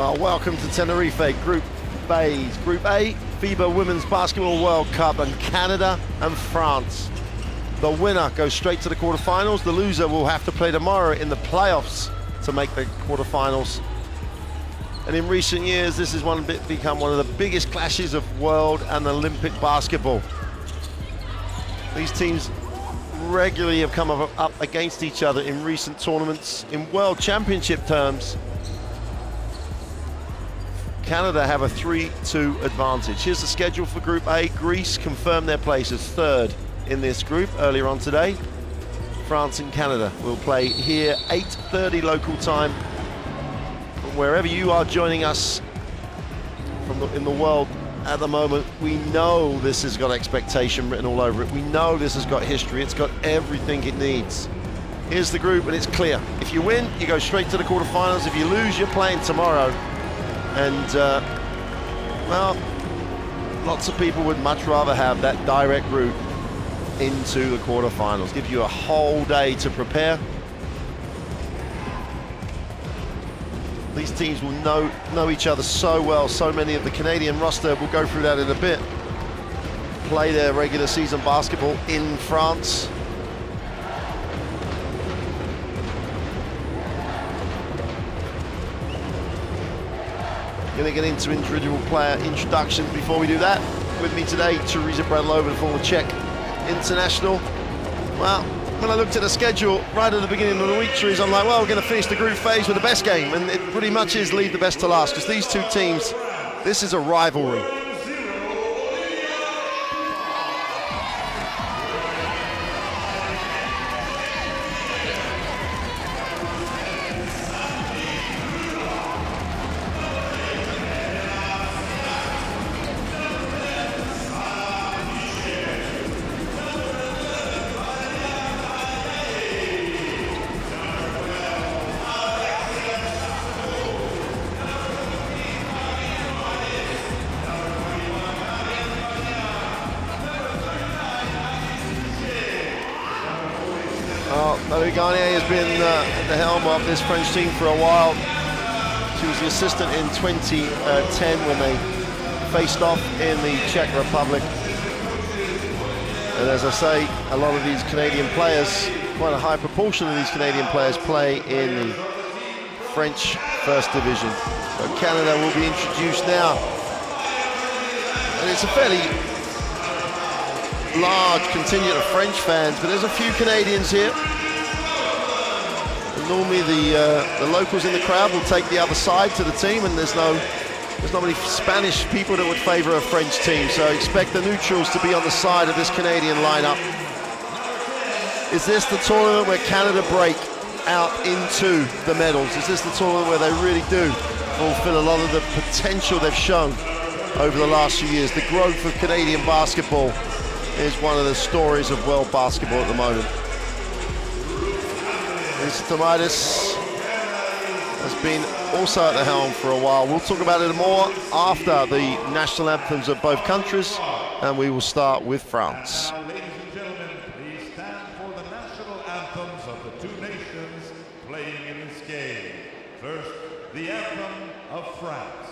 Well, welcome to Tenerife, Group A's. Group A, FIBA Women's Basketball World Cup, and Canada and France. The winner goes straight to the quarterfinals. The loser will have to play tomorrow in the playoffs to make the quarterfinals. And in recent years, this has become one of the biggest clashes of world and Olympic basketball. These teams regularly have come up against each other in recent tournaments. In World Championship terms, Canada have a 3-2 advantage. Here's the schedule for Group A. Greece confirmed their place as third in this group earlier on today. France and Canada will play here 8:30 local time. From wherever you are joining us in the world at the moment, we know this has got expectation written all over it. We know this has got history. It's got everything it needs. Here's the group, and it's clear. If you win, you go straight to the quarterfinals. If you lose, you're playing tomorrow. And, well, lots of people would much rather have that direct route into the quarterfinals. Give you a whole day to prepare. These teams will know each other so well. So many of the Canadian roster, we'll go through that in a bit, play their regular season basketball in France. Going to get into individual player introductions. Before we do that, with me today, Teresa Bradlow, the former Czech international. Well, when I looked at the schedule right at the beginning of the week, Teresa, I'm like, well, we're going to finish the group phase with the best game, and it pretty much is leave the best to last, because these two teams, this is a rivalry. Garnier has been at the helm of this French team for a while. She was the assistant in 2010 when they faced off in the Czech Republic. And as I say, a lot of these Canadian players, quite a high proportion of these Canadian players play in the French First Division. So Canada will be introduced now. And it's a fairly large contingent of French fans, but there's a few Canadians here. Normally the locals in the crowd will take the other side to the team, and there's not many Spanish people that would favor a French team, so expect the neutrals to be on the side of this Canadian lineup. Is this the tournament where Canada break out into the medals? Is this the tournament where they really do fulfill a lot of the potential they've shown over the last few years? The growth of Canadian basketball is one of the stories of world basketball at the moment. Tomaitis has been also at the helm for a while. We'll talk about it more after the national anthems of both countries, and we will start with France. Now, ladies and gentlemen, please stand for the national anthems of the two nations playing in this game. First, the anthem of France.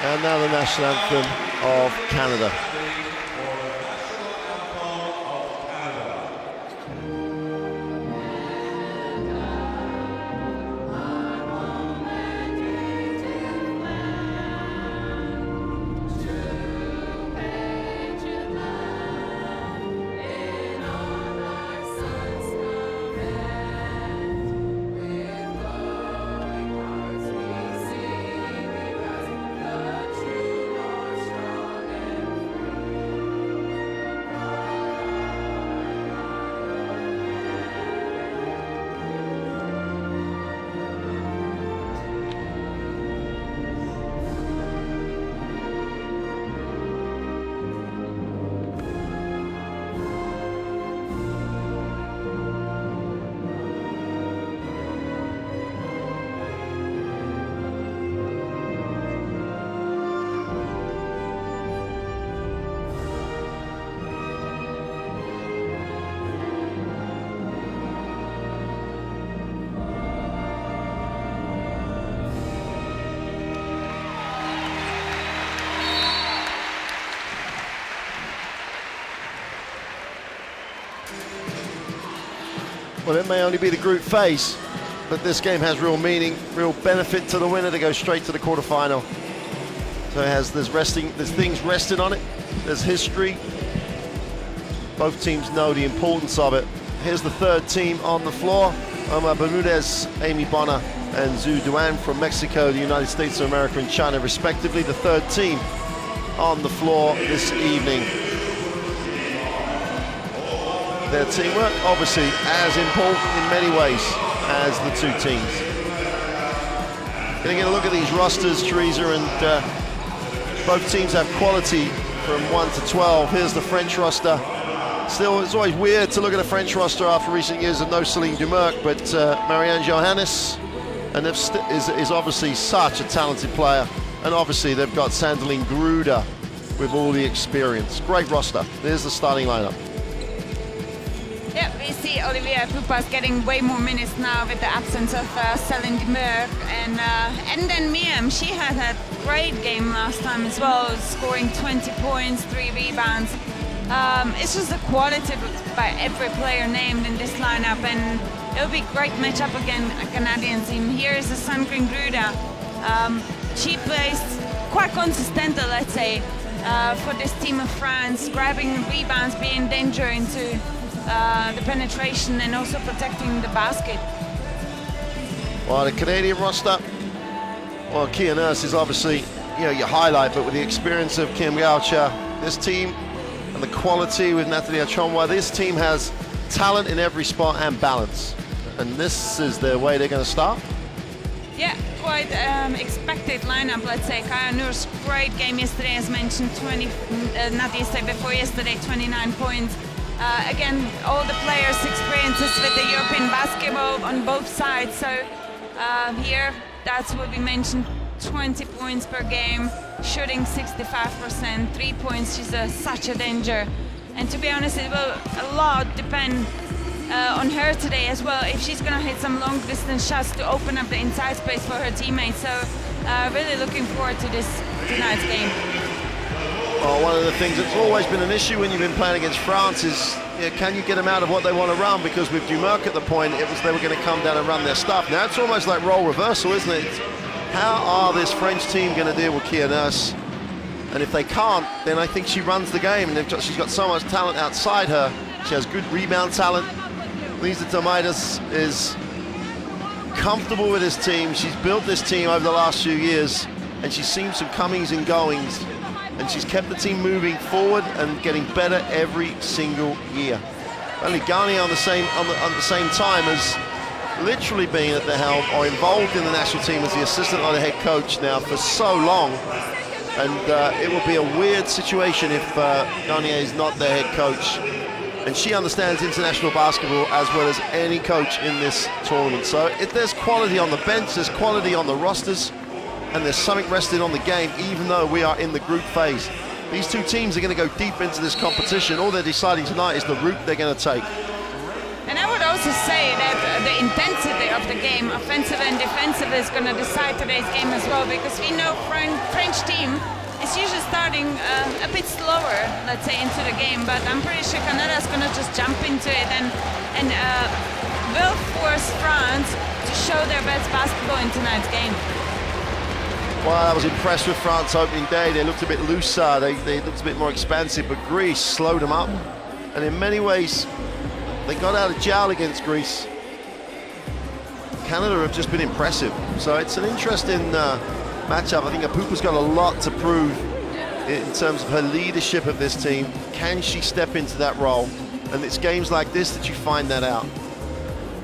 And now the national anthem of Canada. Well, it may only be the group phase, but this game has real meaning, real benefit to the winner to go straight to the quarterfinal. So there's things rested on it, there's history. Both teams know the importance of it. Here's the third team on the floor. Omar Bermudez, Amy Bonner, and Zhu Duan from Mexico, the United States of America, and China, respectively. The third team on the floor this evening. Their teamwork, obviously, as important in many ways as the two teams. Gonna get a look at these rosters, Teresa, and both teams have quality from 1 to 12. Here's the French roster. Still, it's always weird to look at a French roster after recent years of no Celine Dumerc, but Marianne Johannes and is obviously such a talented player. And obviously they've got Sandeline Gruder with all the experience. Great roster. There's the starting lineup. Yeah, we see Olivia Pupas getting way more minutes now with the absence of Celine Dumerc. And then Miriam, she had a great game last time as well, scoring 20 points, 3 rebounds. It's just the quality by every player named in this lineup, and it'll be a great matchup again, a Canadian team. Here is the Sandrine Gruder. She plays quite consistently, let's say, for this team of France, grabbing rebounds, being danger into the penetration, and also protecting the basket. Well, the Canadian roster, well, Kia Nurse is obviously, your highlight, but with the experience of Kim Gaucher, this team and the quality with Nathalie Achonwa, this team has talent in every spot and balance. And this is the way they're going to start? Yeah, quite expected lineup, let's say. Kaya Noor's great game yesterday, as mentioned, not yesterday, before yesterday, 29 points. Again, all the players' experiences with the European basketball on both sides. So here, that's what we mentioned, 20 points per game, shooting 65%, 3 points. She's such a danger. And to be honest, it will a lot depend on her today as well, if she's going to hit some long distance shots to open up the inside space for her teammates. So really looking forward to tonight's game. Well, one of the things that's always been an issue when you've been playing against France is, can you get them out of what they want to run? Because with Dumerc at the point, it was they were going to come down and run their stuff. Now it's almost like role reversal, isn't it? How are this French team going to deal with Kia Nurse? And if they can't, then I think she runs the game. And she's got so much talent outside her. She has good rebound talent. Lisa Tomaitis is comfortable with this team. She's built this team over the last few years, and she's seen some comings and goings, and she's kept the team moving forward and getting better every single year. Only Garnier on the same time has literally been at the helm or involved in the national team as the assistant or the head coach now for so long, and it will be a weird situation if Garnier is not their head coach. And she understands international basketball as well as any coach in this tournament. So if there's quality on the bench, there's quality on the rosters, and there's something rested on the game, even though we are in the group phase. These two teams are going to go deep into this competition. All they're deciding tonight is the route they're going to take. And I would also say that the intensity of the game, offensive and defensive, is going to decide today's game as well, because we know French team is usually starting a bit slower, let's say, into the game, but I'm pretty sure Canada's going to just jump into it and will force France to show their best basketball in tonight's game. Well, I was impressed with France opening day. They looked a bit looser, they looked a bit more expansive, but Greece slowed them up. And in many ways, they got out of jail against Greece. Canada have just been impressive. So it's an interesting matchup. I think Apupa's got a lot to prove in terms of her leadership of this team. Can she step into that role? And it's games like this that you find that out.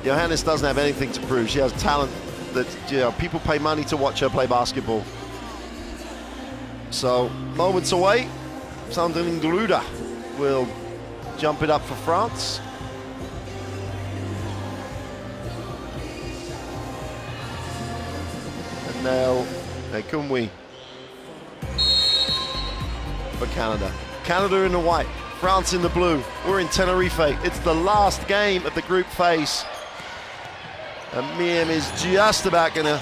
Johannes doesn't have anything to prove. She has talent that people pay money to watch her play basketball. So moments away, Sandrine Gruder will jump it up for France. And now Kumwi for Canada. Canada in the white, France in the blue. We're in Tenerife. It's the last game of the group phase. And Miem is just about going to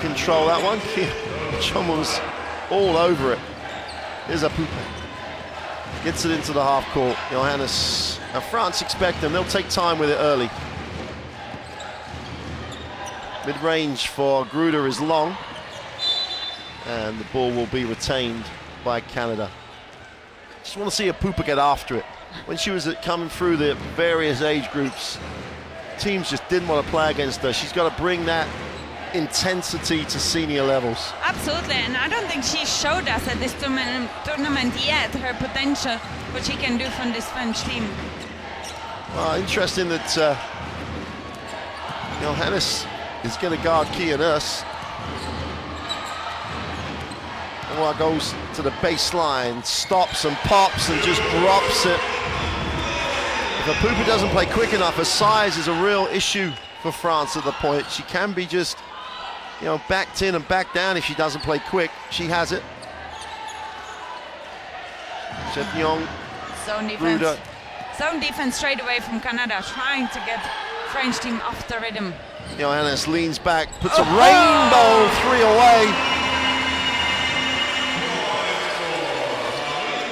control that one. Chum was all over it. Here's Apupa. Gets it into the half court. Johannes. Now France expect them. They'll take time with it early. Mid-range for Gruder is long, and the ball will be retained by Canada. Just want to see Apupa get after it. When she was coming through the various age groups, teams just didn't want to play against her. She's got to bring that intensity to senior levels. Absolutely, and I don't think she showed us at this tournament yet her potential, what she can do from this French team. Well, interesting that Johannes is going to guard Kia Nurse. Noah goes to the baseline, stops and pops and just drops it. If Apupa doesn't play quick enough, her size is a real issue for France at the point. She can be just, backed in and backed down if she doesn't play quick. She has it. Chepnion, Zone defense. Gruder. Zone defense straight away from Canada, trying to get French team off the rhythm. Johannes leans back, puts a rainbow three away.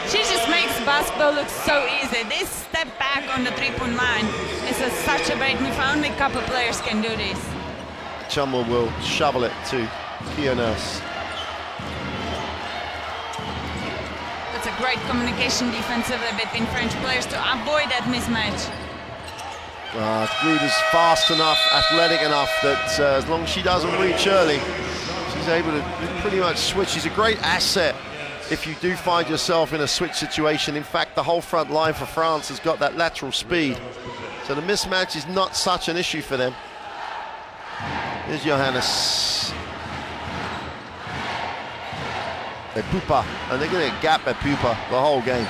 She just makes basketball look so easy. This step back on the three-point line is such a great move. Only a couple players can do this. Chumwell will shovel it to Kia Nurse. It's a great communication defensively between French players to avoid that mismatch. Gruder's fast enough, athletic enough that as long as she doesn't reach early, she's able to pretty much switch. She's a great asset if you do find yourself in a switch situation. In fact, the whole front line for France has got that lateral speed. So the mismatch is not such an issue for them. Here's Johannes. Apupa, and they're going to gap Apupa the whole game.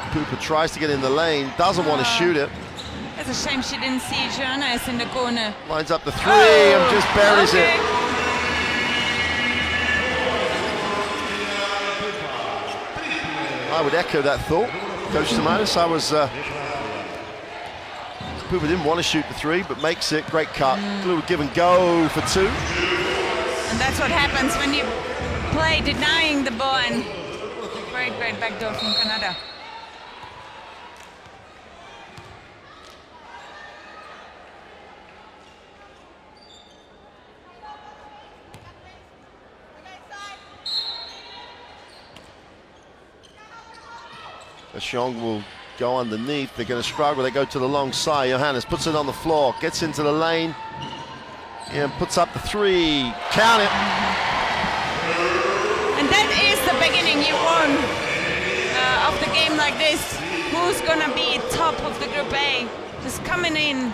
Apupa tries to get in the lane, doesn't want to shoot it. It's a shame she didn't see Johannes in the corner. Lines up the three and just buries it. I would echo that thought, Coach Simonis. Apupa didn't want to shoot the three, but makes it. Great cut. A little give and go for two. And that's what happens when you play denying the ball. And great backdoor from Canada. Xiong will go underneath. They're going to struggle. They go to the long side. Johannes puts it on the floor, gets into the lane, and puts up the three. Count it. And that is the beginning you want of the game like this. Who's going to be top of the Group A? Just coming in,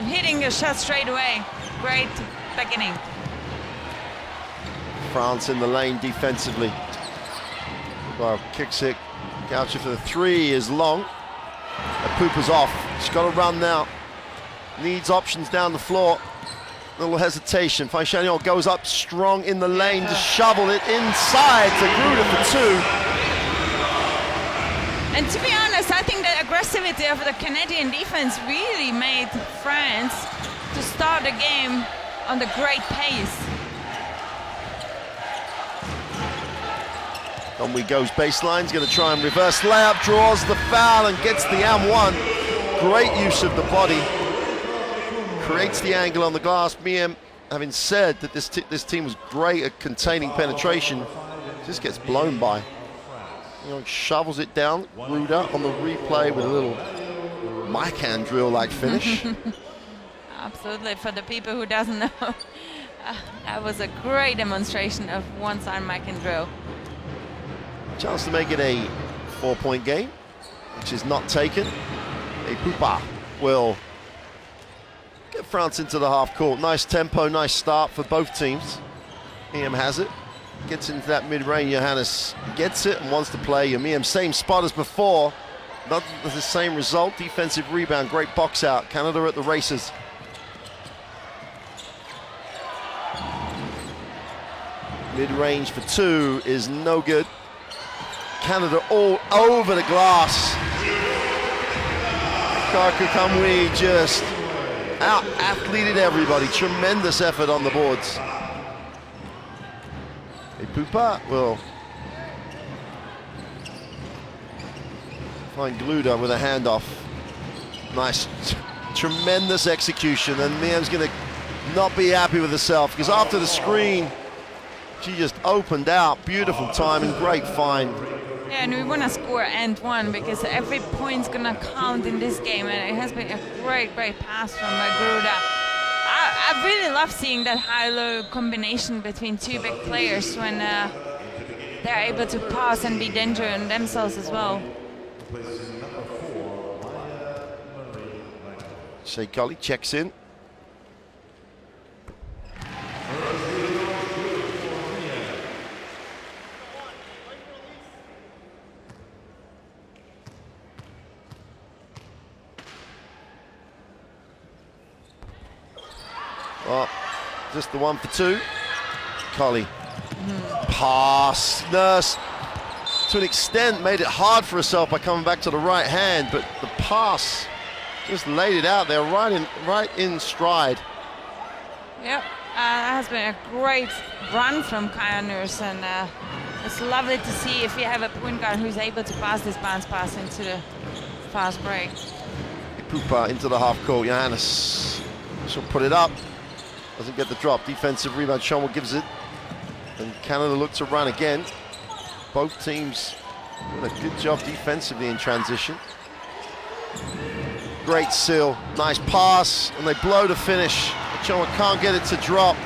hitting a shot straight away. Great beginning. France in the lane defensively. Well, kicks it. Goucher for the three is long. Apupa's off. She's got to run now. Needs options down the floor. A little hesitation. Faixaniol goes up strong in the lane to shovel it inside to Gruder for two. And to be honest, I think the aggressivity of the Canadian defense really made France to start the game on the great pace. Conway goes baseline, he's going to try and reverse layup, draws the foul and gets the and one. Great use of the body. Creates the angle on the glass. Miem, having said that this team was great at containing penetration, just gets blown by. Shovels it down. Gruder on the replay with a little mic hand drill-like finish. Absolutely, for the people who doesn't know, that was a great demonstration of one-side mic and drill. Chance to make it a 4-point game, which is not taken. Apupa will get France into the half court. Nice tempo, nice start for both teams. Miem has it, gets into that mid-range. Johannes gets it and wants to play. Miem, same spot as before, not the same result. Defensive rebound, great box out. Canada at the races. Mid-range for two is no good. Canada all over the glass. Karku Kamwi just out-athleted everybody. Tremendous effort on the boards. Apupa will find Gruder with a handoff. Nice, tremendous execution, and Miam's going to not be happy with herself because after the screen, she just opened out. Beautiful timing, great find. Yeah, and we want to score and one because every point's going to count in this game, and it has been a great pass from Gruda. I really love seeing that high-low combination between two big players when they're able to pass and be dangerous on themselves as well. Shea Colley checks in. Well, just the 1 for 2. Colley. Pass. Nurse, to an extent, made it hard for herself by coming back to the right hand, but the pass just laid it out there, right in stride. Yep, that has been a great run from Kaya Nurse, and it's lovely to see if you have a point guard who's able to pass this bounce pass into the fast break. Pupa into the half court. Johannes, she'll put it up. Doesn't get the drop. Defensive rebound. Schommel gives it. And Canada look to run again. Both teams doing a good job defensively in transition. Great seal. Nice pass. And they blow to finish. Schommel can't get it to drop.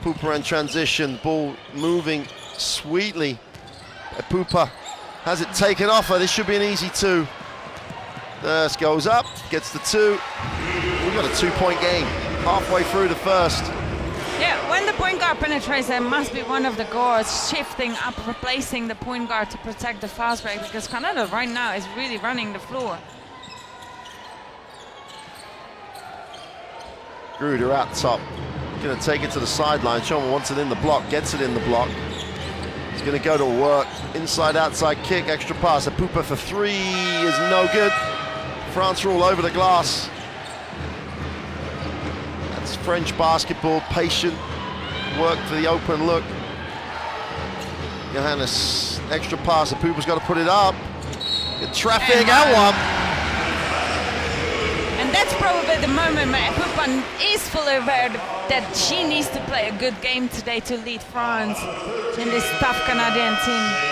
Pupa in transition. Ball moving sweetly. Pupa has it taken off her. This should be an easy 2. Nurse goes up, gets the 2. We've got a 2-point game halfway through the first. Yeah, when the point guard penetrates, there must be one of the guards shifting up, replacing the point guard to protect the fast break, because Canada right now is really running the floor. Gruder out top, gonna take it to the sideline. Schommel wants it in the block, gets it in the block. He's gonna go to work, inside outside kick, extra pass. A Pupa for 3 is no good. France are all over the glass. That's French basketball, patient work to the open look. Johannes, extra pass. Pupa's got to put it up. Good traffic and one. And that's probably the moment where Pupa is fully aware that she needs to play a good game today to lead France in this tough Canadian team.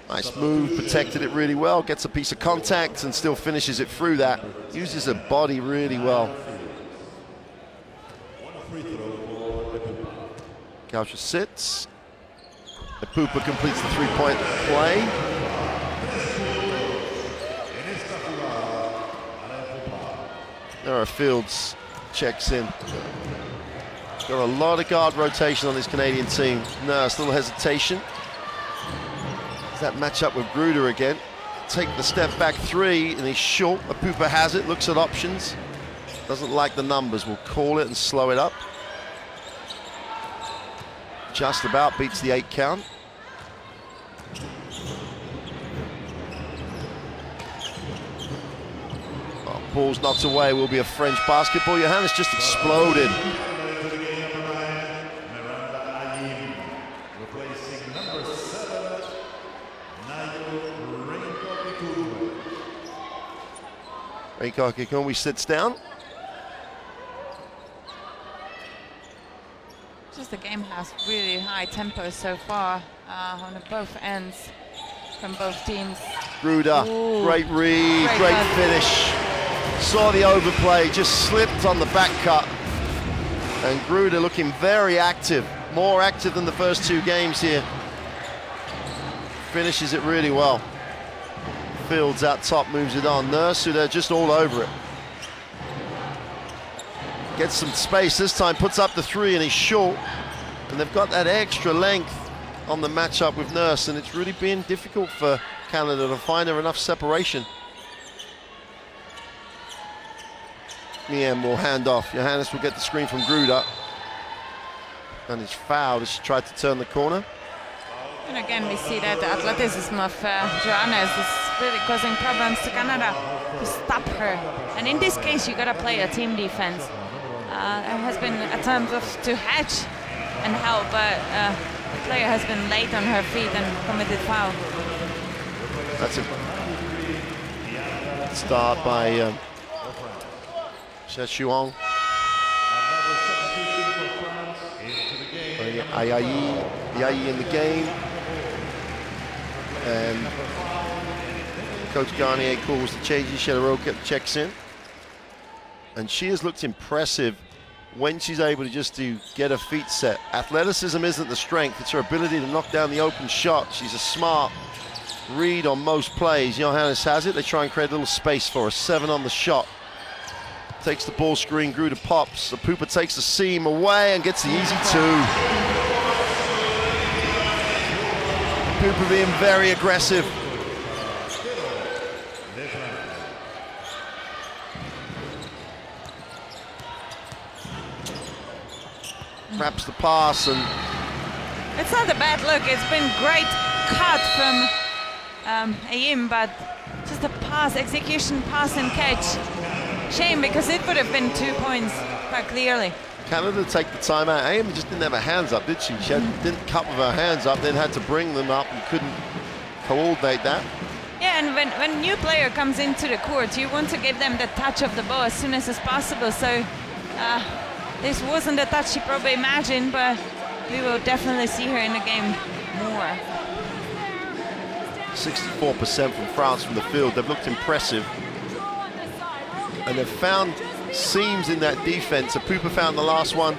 Nice move, protected it really well, gets a piece of contact and still finishes it through that. Uses her body really well. Gaucha sits. The Pupa completes the 3-point play. Nora Fields checks in. Got a lot of guard rotation on this Canadian team. Nurse, little hesitation. That matchup with Gruder again. Take the step back 3 and he's short. Pupa has it, looks at options. Doesn't like the numbers, we'll call it and slow it up. Just about beats the 8 count. Oh, ball's knocked away, will be a French basketball. Johannes just exploded. Reiko Kikomi sits down. Just the game has really high tempo so far on both ends from both teams. Gruder, great read, great finish. Saw the overplay, just slipped on the back cut. And Gruder looking very active, more active than the first 2 games here. Finishes it really well. Fields out top, moves it on. Nurse, they're just all over it. Gets some space this time, puts up the 3 and he's short. And they've got that extra length on the matchup with Nurse, and it's really been difficult for Canada to find her enough separation. Miem will hand off. Johannes will get the screen from Gruder. And he's fouled as she tried to turn the corner. And again, we see that the athleticism of Johannes is really causing problems to Canada to stop her. And in this case, you gotta play a team defense. There has been attempts to hedge and help, but the player has been late on her feet and committed foul. That's a start by Shuang. Ayayi in the game. And Coach Garnier calls the changes. Shelaroka checks in. And she has looked impressive when she's able to just get her feet set. Athleticism isn't the strength, it's her ability to knock down the open shot. She's a smart read on most plays. Johannes has it. They try and create a little space for her. 7 on the shot. Takes the ball screen, Gruder pops. The Pooper takes the seam away and gets the easy 2. Pooper being very aggressive. Wraps the pass and... It's not a bad look. It's been great cut from Ayim, but just a pass, execution, pass and catch. Shame, because it would have been 2 points quite clearly. Canada take the timeout. Ayim just didn't have her hands up, did she? She didn't cut with her hands up, then had to bring them up and couldn't coordinate that. Yeah, and when a new player comes into the court, you want to give them the touch of the ball as soon as possible. So this wasn't the touch she probably imagined, but we will definitely see her in the game more. 64% from France from the field. They've looked impressive. And they've found seams in that defense. Apupa found the last one.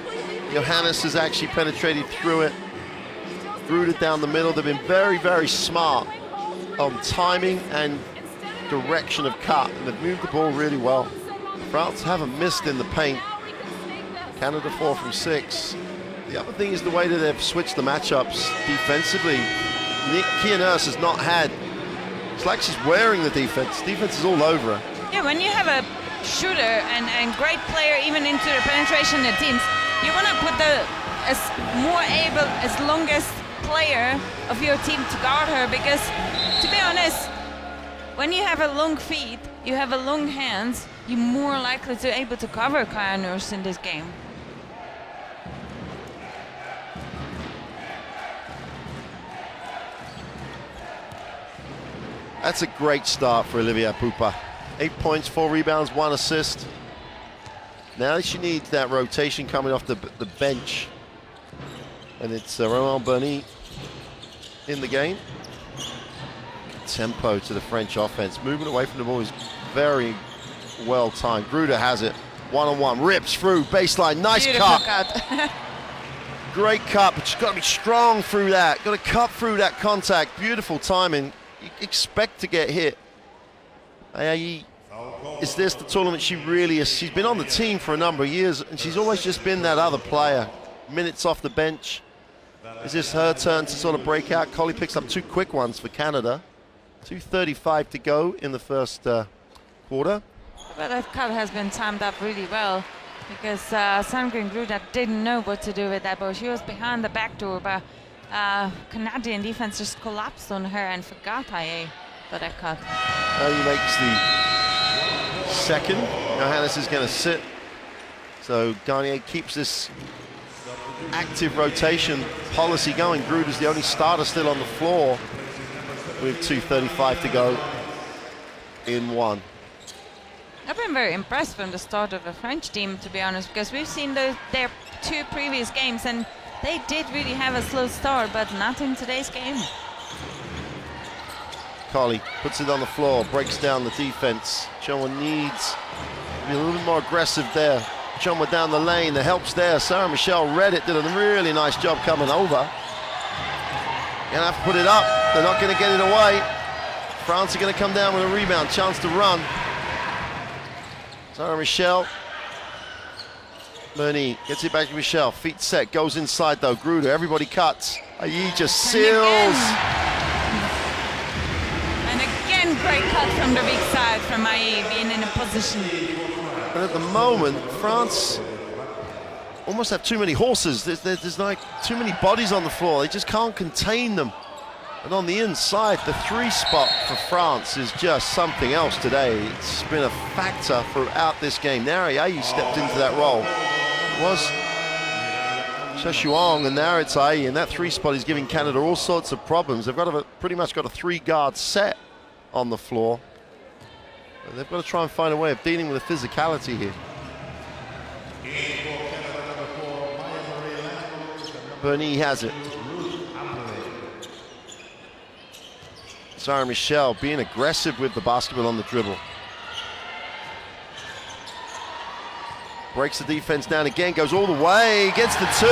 Johannes has actually penetrated through it. Gruder down the middle. They've been very, very smart on timing and direction of cut. And they've moved the ball really well. France haven't missed in the paint. Canada 4 from 6. The other thing is the way that they've switched the matchups defensively. Kia Nurse has not had, it's like she's wearing the defense. Defense is all over her. Yeah, when you have a shooter and great player even into the penetration of the teams, you want to put the longest player of your team to guard her, because to be honest, when you have a long feet, you have a long hands, you're more likely to able to cover Kia Nurse in this game. That's a great start for Olivia Apupa. 8 points, 4 rebounds, 1 assist. Now she needs that rotation coming off the bench. And it's Romain Berny in the game. Tempo to the French offense. Movement away from the ball is very well timed. Gruder has it. One-on-one, rips through, baseline, nice cut. Great cut, but she's got to be strong through that. Got to cut through that contact. Beautiful timing. You expect to get hit. Is this the tournament she really is? She's been on the team for a number of years, and she's always just been that other player. Minutes off the bench. Is this her turn to sort of break out? Collie picks up 2 quick ones for Canada. 2:35 to go in the first quarter. But that cut has been timed up really well, because Sandgren Gruder didn't know what to do with that ball. She was behind the back door, but Canadian defense just collapsed on her and forgot IA for that cut. He makes the second. Johannes is going to sit. So Garnier keeps this active rotation policy going. Gruder's the only starter still on the floor with 2:35 to go in 1. I've been very impressed from the start of the French team, to be honest, because we've seen their 2 previous games and they did really have a slow start, but not in today's game. Collie puts it on the floor, breaks down the defense. Chonwa needs to be a little bit more aggressive there. Chonwa down the lane, the help's there. Sarah Michelle read it, did a really nice job coming over. Gonna have to put it up. They're not gonna get it away. France are gonna come down with a rebound, chance to run. Sarah Michelle. Bernie gets it back to Michelle. Feet set, goes inside though. Gruder, everybody cuts. Ayi just seals. And again, great cut from the weak side from Ayi being in a position. But at the moment, France almost have too many horses. There's like too many bodies on the floor. They just can't contain them. And on the inside, the 3 spot for France is just something else today. It's been a factor throughout this game. Now Ayi stepped into that role. It was Sheshuang, and now it's Ayi, and that 3 spot is giving Canada all sorts of problems. They've got pretty much got a 3 guard set on the floor. And they've got to try and find a way of dealing with the physicality here. Bernie has it. Sarah Michelle being aggressive with the basketball on the dribble. Breaks the defense down again, goes all the way, gets the 2.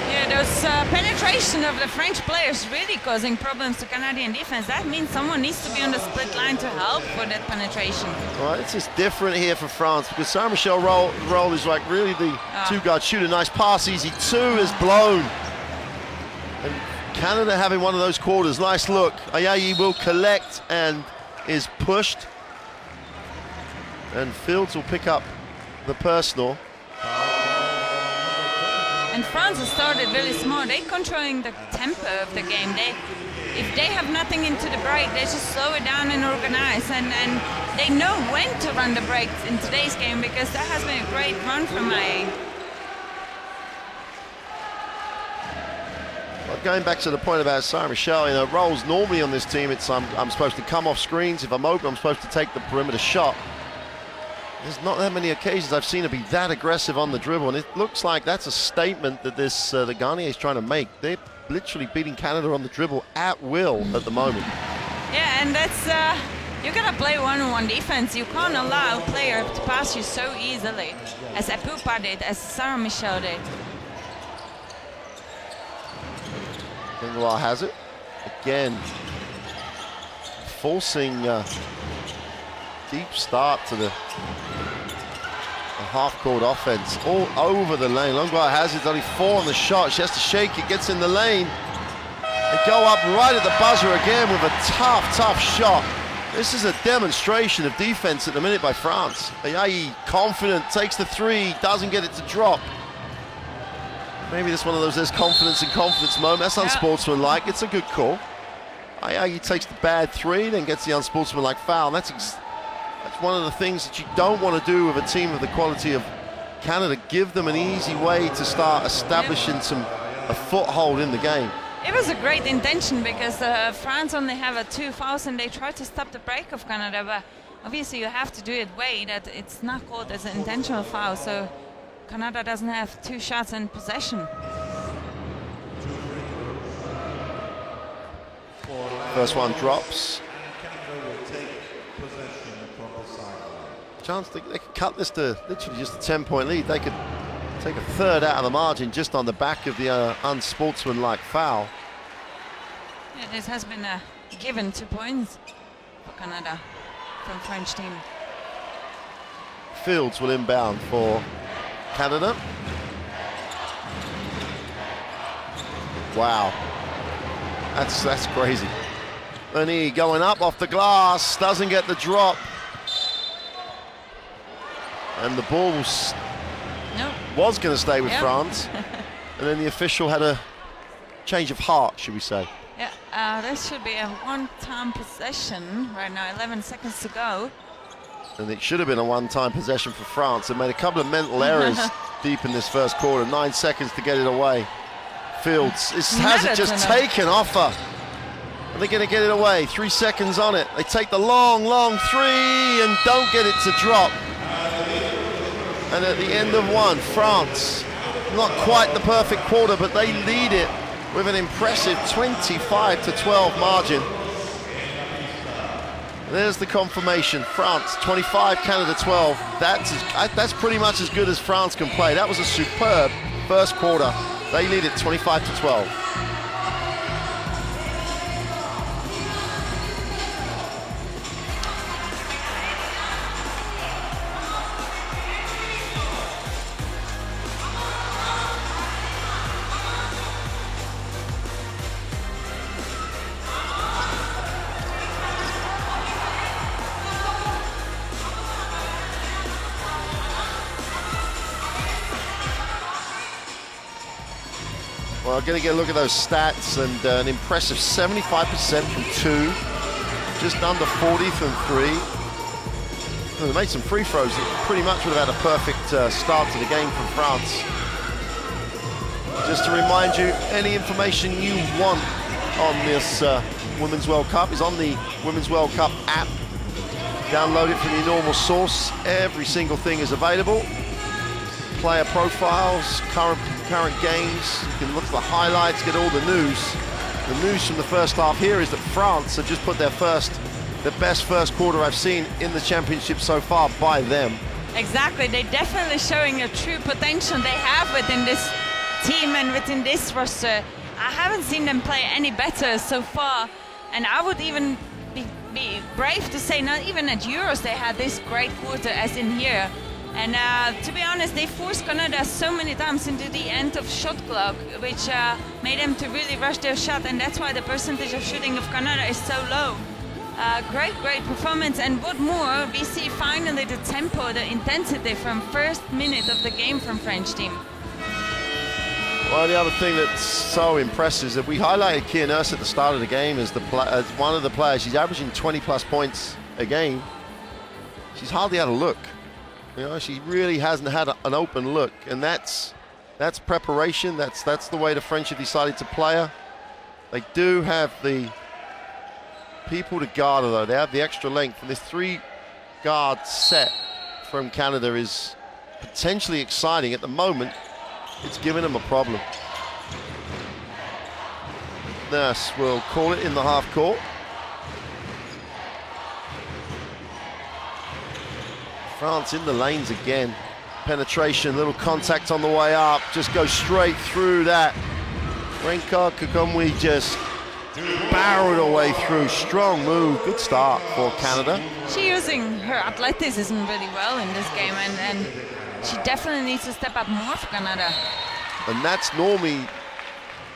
Yeah, those penetration of the French players really causing problems to Canadian defense. That means someone needs to be on the split line to help with that penetration. All right, it's just different here for France because Sarah Michelle roll is like really the two-guard shooter. Nice pass, easy 2 is blown. And Canada having one of those quarters. Nice look. Ayayi will collect and is pushed. And Fields will pick up the personal. And France has started really smart. They're controlling the tempo of the game. If they have nothing into the break, they just slow it down and organize. And they know when to run the break in today's game because that has been a great run from IA. Well, going back to the point about Sarah Michelle, you know, roles normally on this team, it's I'm supposed to come off screens. If I'm open, I'm supposed to take the perimeter shot. There's not that many occasions I've seen her be that aggressive on the dribble, and it looks like that's a statement that the Garnier is trying to make. They're literally beating Canada on the dribble at will at the moment. Yeah, and that's you gotta play one-on-one defense. You can't allow a player to pass you so easily, as Apupa did, as Sarah Michelle did. Inglois has it again, forcing deep start to the half-court offense all over the lane. Langlois has it, only 4 on the shot. She has to shake it, gets in the lane. They go up right at the buzzer again with a tough shot. This is a demonstration of defense at the minute by France. Ayayi confident, takes the 3, doesn't get it to drop. Maybe this one of those there's confidence in confidence moment. That's unsportsmanlike. It's a good call. Ayayi takes the bad 3, then gets the unsportsmanlike foul. That's one of the things that you don't want to do with a team of the quality of Canada. Give them an easy way to start establishing a foothold in the game. It was a great intention because France only have 2 fouls and they tried to stop the break of Canada, but obviously you have to do it way that it's not called as an intentional foul, so Canada doesn't have 2 shots in possession. First one drops. Chance they could cut this to literally just a 10-point lead. They could take a 3rd out of the margin just on the back of the unsportsmanlike foul. Yeah, this has been a given 2 points for Canada from French team. Fields will inbound for Canada. Wow, that's crazy. Bernie going up off the glass, doesn't get the drop. And the ball was going to stay with France. And then the official had a change of heart, should we say. Yeah, this should be a one-time possession right now, 11 seconds to go. And it should have been a one-time possession for France. They made a couple of mental errors deep in this first quarter. 9 seconds to get it away. Fields has it just taken off her. Are they going to get it away? 3 seconds on it. They take the long 3 and don't get it to drop. And at the end of 1, France, not quite the perfect quarter, but they lead it with an impressive 25-12 margin. There's the confirmation. France 25, Canada 12. That's pretty much as good as France can play. That was a superb first quarter. They lead it 25-12. Well, going to get a look at those stats, and an impressive 75% from 2, just under 40 from 3. Well, they made some free throws that pretty much would have had a perfect start to the game from France. Just to remind you, any information you want on this Women's World Cup is on the Women's World Cup app. Download it from your normal source. Every single thing is available. Player profiles, current games. You can look at the highlights, get all the news. The news from the first half here is that France have just put the best first quarter I've seen in the championship so far by them. Exactly, they're definitely showing a true potential they have within this team and within this roster. I haven't seen them play any better so far, and I would even be brave to say not even at Euros they had this great quarter as in here. And to be honest, they forced Canada so many times into the end of shot clock, which made them to really rush their shot, and that's why the percentage of shooting of Canada is so low. Great performance, and what more, we see finally the tempo, the intensity from first minute of the game from French team. Well, the other thing that's so impressive is that we highlighted Kia Nurse at the start of the game as one of the players. She's averaging 20 plus points a game. She's hardly had a look. You know, she really hasn't had an open look, and that's preparation. That's the way the French have decided to play her. They do have the people to guard her, though. They have the extra length, and this 3-guard set from Canada is potentially exciting. At the moment, it's giving them a problem. Nurse will call it in the half court. France in the lanes again. Penetration, little contact on the way up. Just go straight through that. Renka Kakomwi just barreled her way through. Strong move. Good start for Canada. She's using her athleticism really well in this game, and she definitely needs to step up more for Canada. And that's normally,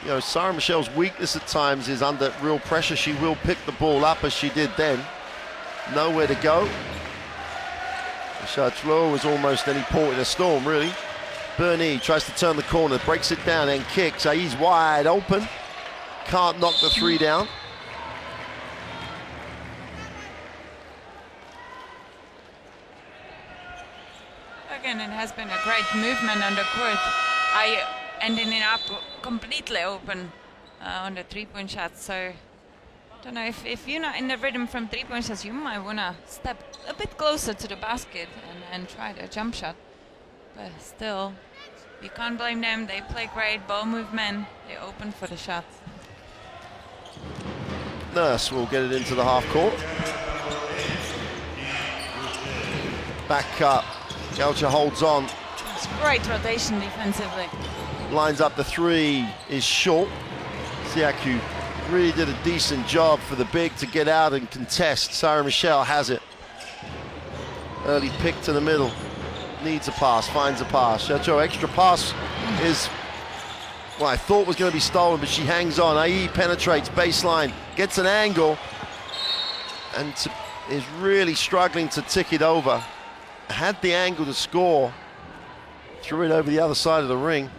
you know, Sarah Michelle's weakness at times is under real pressure. She will pick the ball up as she did then. Nowhere to go. Chartreux was almost any port in a storm, really. Bernie tries to turn the corner, breaks it down and kicks. He's wide open. Can't knock the 3 down. Again, it has been a great movement on the court. I ending it up completely open on the 3-point shot. So, I don't know, if you're not in the rhythm from 3-point shots, you might want to step a bit closer to the basket and try the jump shot. But still, you can't blame them. They play great ball movement. They open for the shot. Nurse will get it into the half court. Back up. Gaucha holds on. It's great rotation defensively. Lines up the 3, is short. Siaku really did a decent job for the big to get out and contest. Sarah Michelle has it. Early pick to the middle. Needs a pass, finds a pass. Chateau, extra pass is, well, I thought was going to be stolen, but she hangs on. Ayi penetrates baseline, gets an angle, and is really struggling to tick it over. Had the angle to score, threw it over the other side of the ring.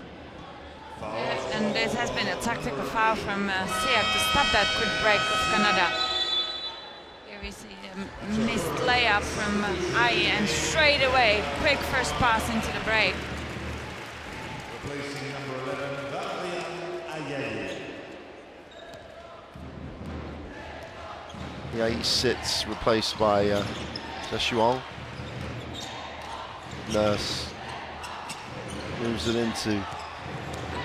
And this has been a tactical foul from Siak to stop that quick break of Canada. Here we see a missed layup from Ayi, and straight away, quick first pass into the break. Replacing number 11, Valian Ayayi. Ayi sits, replaced by Seshuang. Nurse moves it into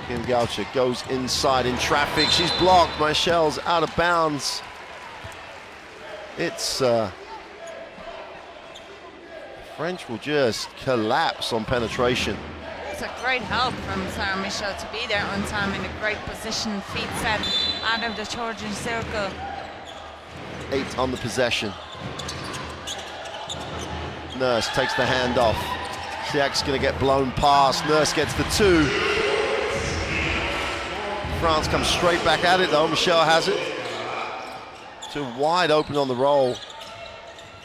Kim Gaucha, goes inside in traffic. She's blocked. Michelle's out of bounds. It's French will just collapse on penetration. It's a great help from Sarah Michelle to be there on time in a great position. Feet set out of the charging circle. 8 on the possession. Nurse takes the hand off. Siak's going to get blown past. Nurse gets the 2. France comes straight back at it though. Michelle has it. Too wide open on the roll.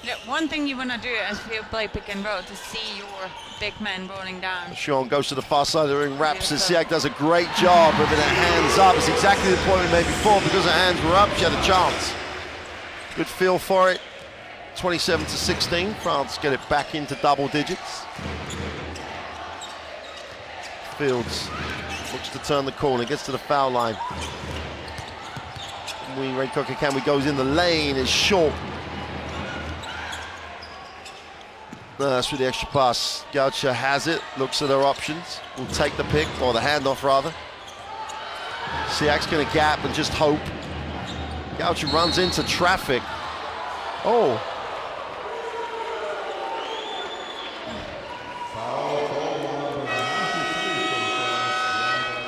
Yeah, one thing you want to do as you play pick and roll to see your big man rolling down. Sean goes to the far side of the ring, wraps it. Siak does a great job of it. Her hands up. It's exactly the point we made before. Because her hands were up, she had a chance. Good feel for it. 27-16. France get it back into double digits. Fields looks to turn the corner, gets to the foul line. Wing Reikoka Kamui goes in the lane, is short. That's for the extra pass. Gaucha has it, looks at her options, will take the pick, or the handoff rather. Siak's going to gap and just hope. Gaucha runs into traffic. Oh.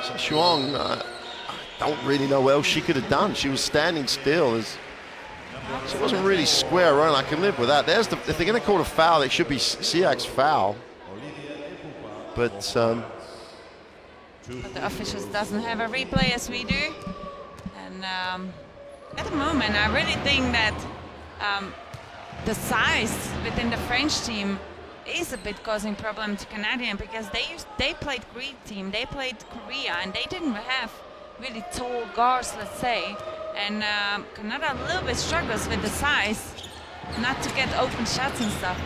So Shuang, I don't really know what else she could have done. She was standing still. She wasn't really square around. I can live with that. If they're going to call a foul, it should be Siak's foul. But the officials doesn't have a replay as we do. And at the moment, I really think that the size within the French team is a bit causing problem to Canadian, because they played Greek team, they played Korea, and they didn't have really tall guards, let's say. And Canada a little bit struggles with the size, not to get open shots and stuff.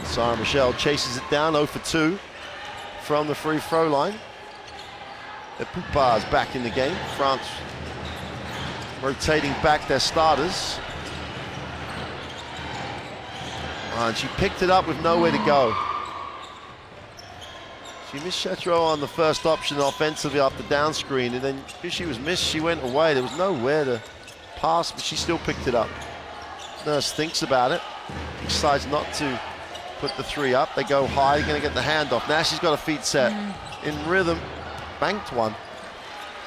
Sarah Michelle chases it down, 0 for 2 from the free throw line. The Poupars back in the game. France rotating back their starters. And she picked it up with nowhere to go. She missed Chetro on the first option offensively off the down screen, and then because she was missed, she went away. There was nowhere to pass, but she still picked it up. Nurse thinks about it, decides not to put the three up. They go high, they're going to get the handoff. Now she's got a feet set in rhythm, banked one.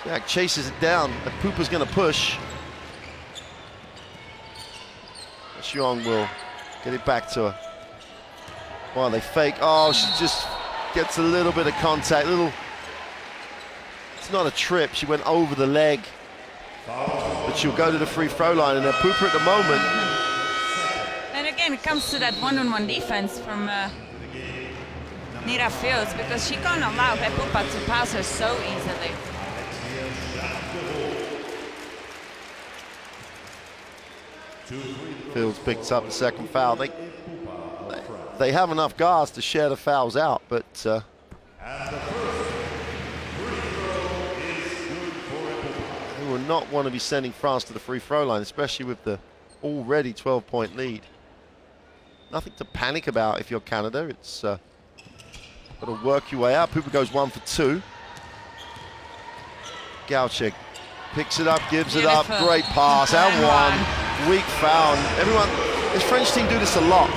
Jack chases it down. The Pooper's going to push. Xiong will get it back to her. Well, they fake. Oh, she just gets a little bit of contact. It's not a trip. She went over the leg. But she'll go to the free throw line, and they're Pooper at the moment. And again, it comes to that one-on-one defense from Nira Fields, because she can't allow Poopa to pass her so easily. Fields picks up the second foul. They have enough guards to share the fouls out, but they will not want to be sending France to the free throw line, especially with the already 12-point lead. Nothing to panic about if you're Canada. It's got to work your way out. Pooper goes 1 for 2. Gauchik picks it up, gives it up. Great pass, and one. Weak foul. Everyone, this French team do this a lot.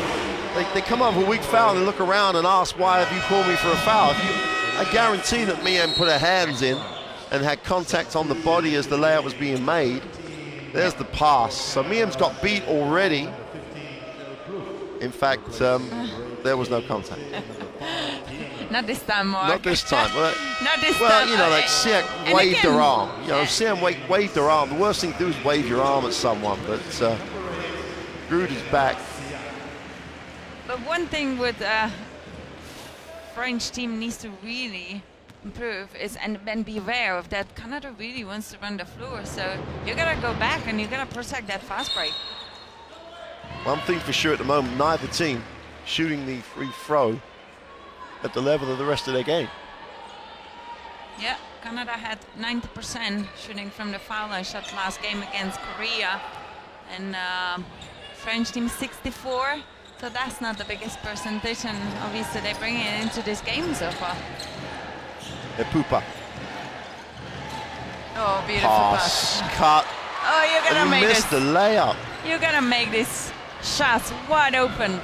They come up with a weak foul and look around and ask, why have you called me for a foul? I guarantee that Miem put her hands in and had contact on the body as the layout was being made. There's the pass. So Miem's got beat already. In fact, there was no contact. Not this time, Mark. Not this time. Not this time. Well, you know, like Siak waved her arm. You know, Siak waved her arm. The worst thing to do is wave your arm at someone, but Gruder's back. But one thing with French team needs to really improve is and be aware of that Canada really wants to run the floor. So you gotta go back and you gotta protect that fast break. One thing for sure at the moment, neither team shooting the free throw at the level of the rest of their game. Yeah, Canada had 90% shooting from the foul line shot last game against Korea, and French team 64. So that's not the biggest percentage, and obviously they bring it into this game so far. Poopa. Oh, beautiful pass. Cut. Oh, you're gonna make this. Missed the layup. You're gonna make this shots wide open.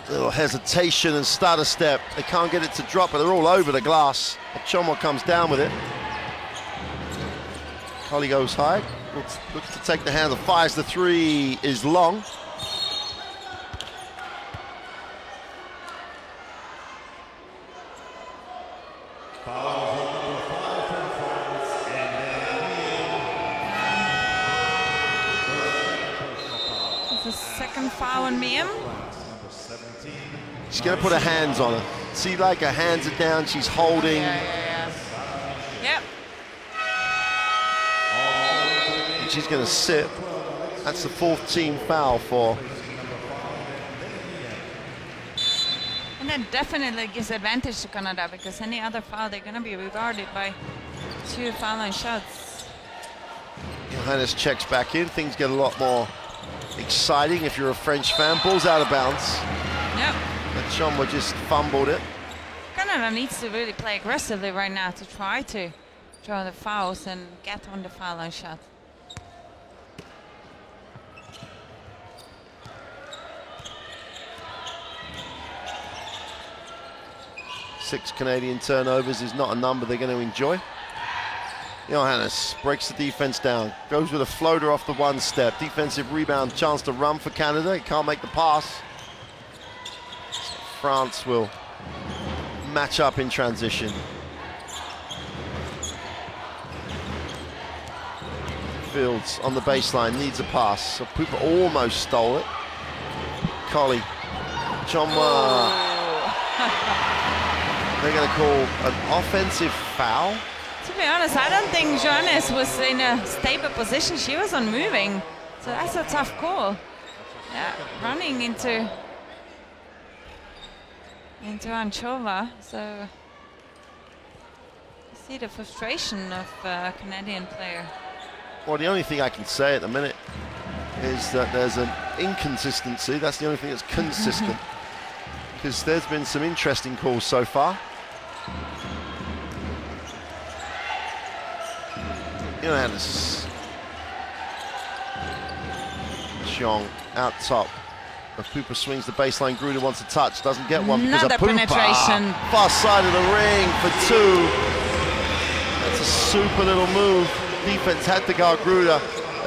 Little hesitation and stutter step. They can't get it to drop, but they're all over the glass. Chomo comes down with it. Collie goes high. Looks to take the handle. Fires the three. Is long. The second foul on Miem. She's going to put her hands on her. See, like her hands are down, she's holding. Yep. And she's going to sit. That's the 4th team foul for. And that definitely gives advantage to Canada, because any other foul, they're going to be regarded by 2 foul line shots. Johannes checks back in. Things get a lot more exciting if you're a French fan. Ball's out of bounds. Yep. But Chomwa just fumbled it. Canada needs to really play aggressively right now to try to draw the fouls and get on the foul line shot. Six Canadian turnovers is not a number they're going to enjoy. Johannes breaks the defense down, goes with a floater off the one step. Defensive rebound, chance to run for Canada. He can't make the pass. So France will match up in transition. Fields on the baseline, needs a pass. So Pupa almost stole it. Collie, Chomwa. They're going to call an offensive foul. To be honest, I don't think Johannes was in a stable position. She was on moving, so that's a tough call. Yeah, running into Anchova. So you see the frustration of a Canadian player. Well, the only thing I can say at the minute is that there's an inconsistency. That's the only thing that's consistent. Because there's been some interesting calls so far. Johannes. Xiong out top. Pupa swings the baseline. Gruder wants a touch, doesn't get one because of Another Pupa. penetration. Far side of the ring for two. That's a super little move. Defense had to guard Gruder.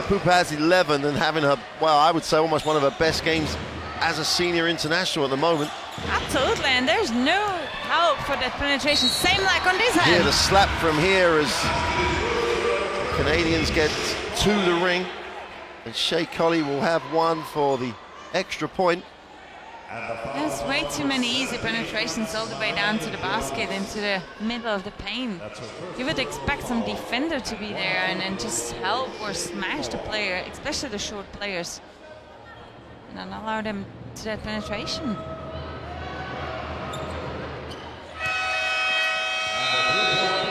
Pupa has 11 and having her, well, I would say almost one of her best games as a senior international at the moment. Absolutely, and there's no help for that penetration. Same like on this Here, hand. the slap from here as the Canadians get to the ring. And Shea Colley will have one for the extra point. There's way too many easy penetrations all the way down to the basket, into the middle of the paint. You would expect some defender to be there and then just help or smash the player, especially the short players, and then allow them to that penetration.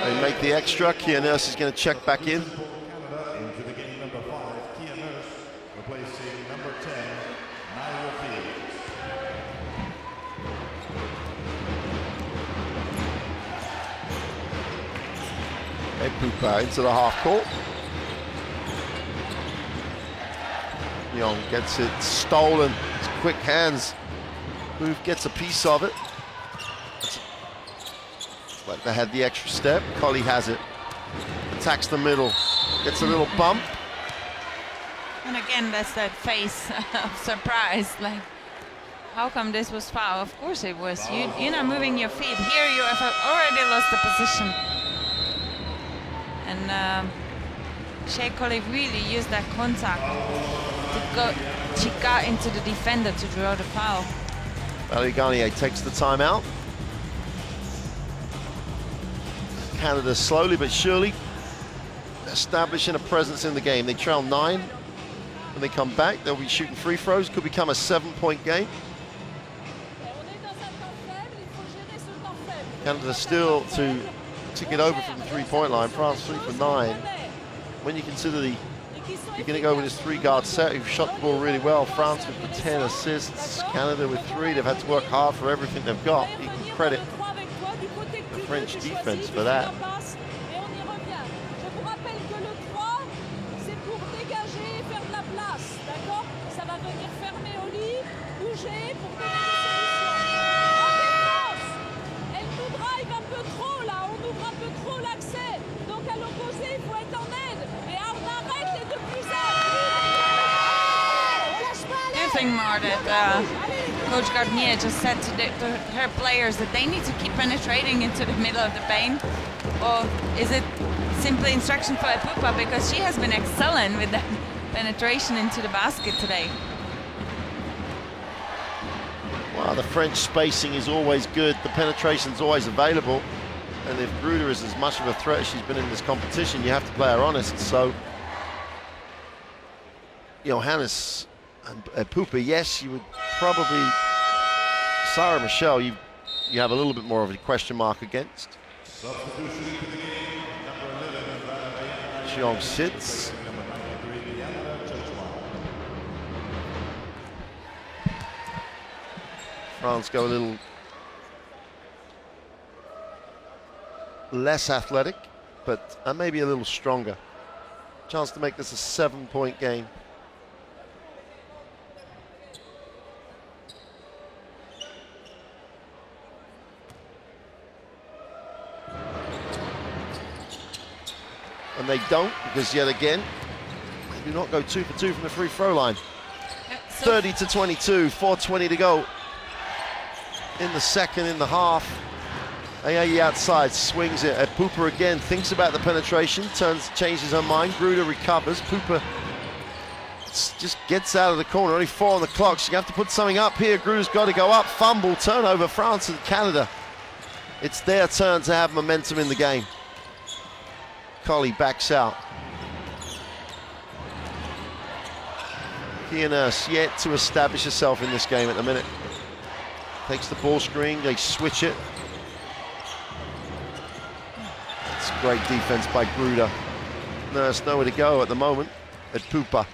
They make the extra. Kia Nurse is going to check back in. Into the game, number 5, Kia Nurse, replacing number 10, Niall Fields. Pupa into the half court. Young gets it stolen. It's quick hands. Move gets a piece of it. It's like they had the extra step. Colley has it. Attacks the middle. Gets a little bump. And again, that's that face of surprise. Like, how come this was foul? Of course it was. You're not moving your feet. Here you have already lost the position. And Shea Colley really used that contact to go. She got into the defender to draw the foul. Valerie Garnier takes the timeout. Canada slowly but surely establishing a presence in the game. They trail 9. When they come back, they'll be shooting free throws. Could become a 7-point game. Canada still to get over from the three-point line. France 3 for 9. When you consider you're going to go with this 3-guard set who've shot the ball really well. France with the 10 assists, Canada with 3. They've had to work hard for everything they've got. You can credit the French defense for that. More that Coach Garnier just said to her players that they need to keep penetrating into the middle of the paint, or is it simply instruction for Pupa, because she has been excellent with that penetration into the basket today. Well, the French spacing is always good, the penetration's always available, and if Gruder is as much of a threat as she's been in this competition, you have to play her honest. So Johannes and Pupa, yes, you would probably, Sarah Michelle, you have a little bit more of a question mark against. Xiong sits. France go a little less athletic, but maybe a little stronger. Chance to make this a 7-point game. And they don't, because yet again, they do not go 2 for 2 from the free throw line. Yeah, so 30-22, 4:20 to go in the second, in the half. Ayayi outside, swings it. Pooper again thinks about the penetration, changes her mind. Gruder recovers. Pooper just gets out of the corner. Only 4 on the clock. She's going to have to put something up here. Gruder's got to go up. Fumble, turnover, France and Canada. It's their turn to have momentum in the game. Colley backs out. Kia Nurse yet to establish herself in this game at the minute. Takes the ball screen, they switch it. It's great defense by Gruder. Nurse nowhere to go at the moment. At Pooper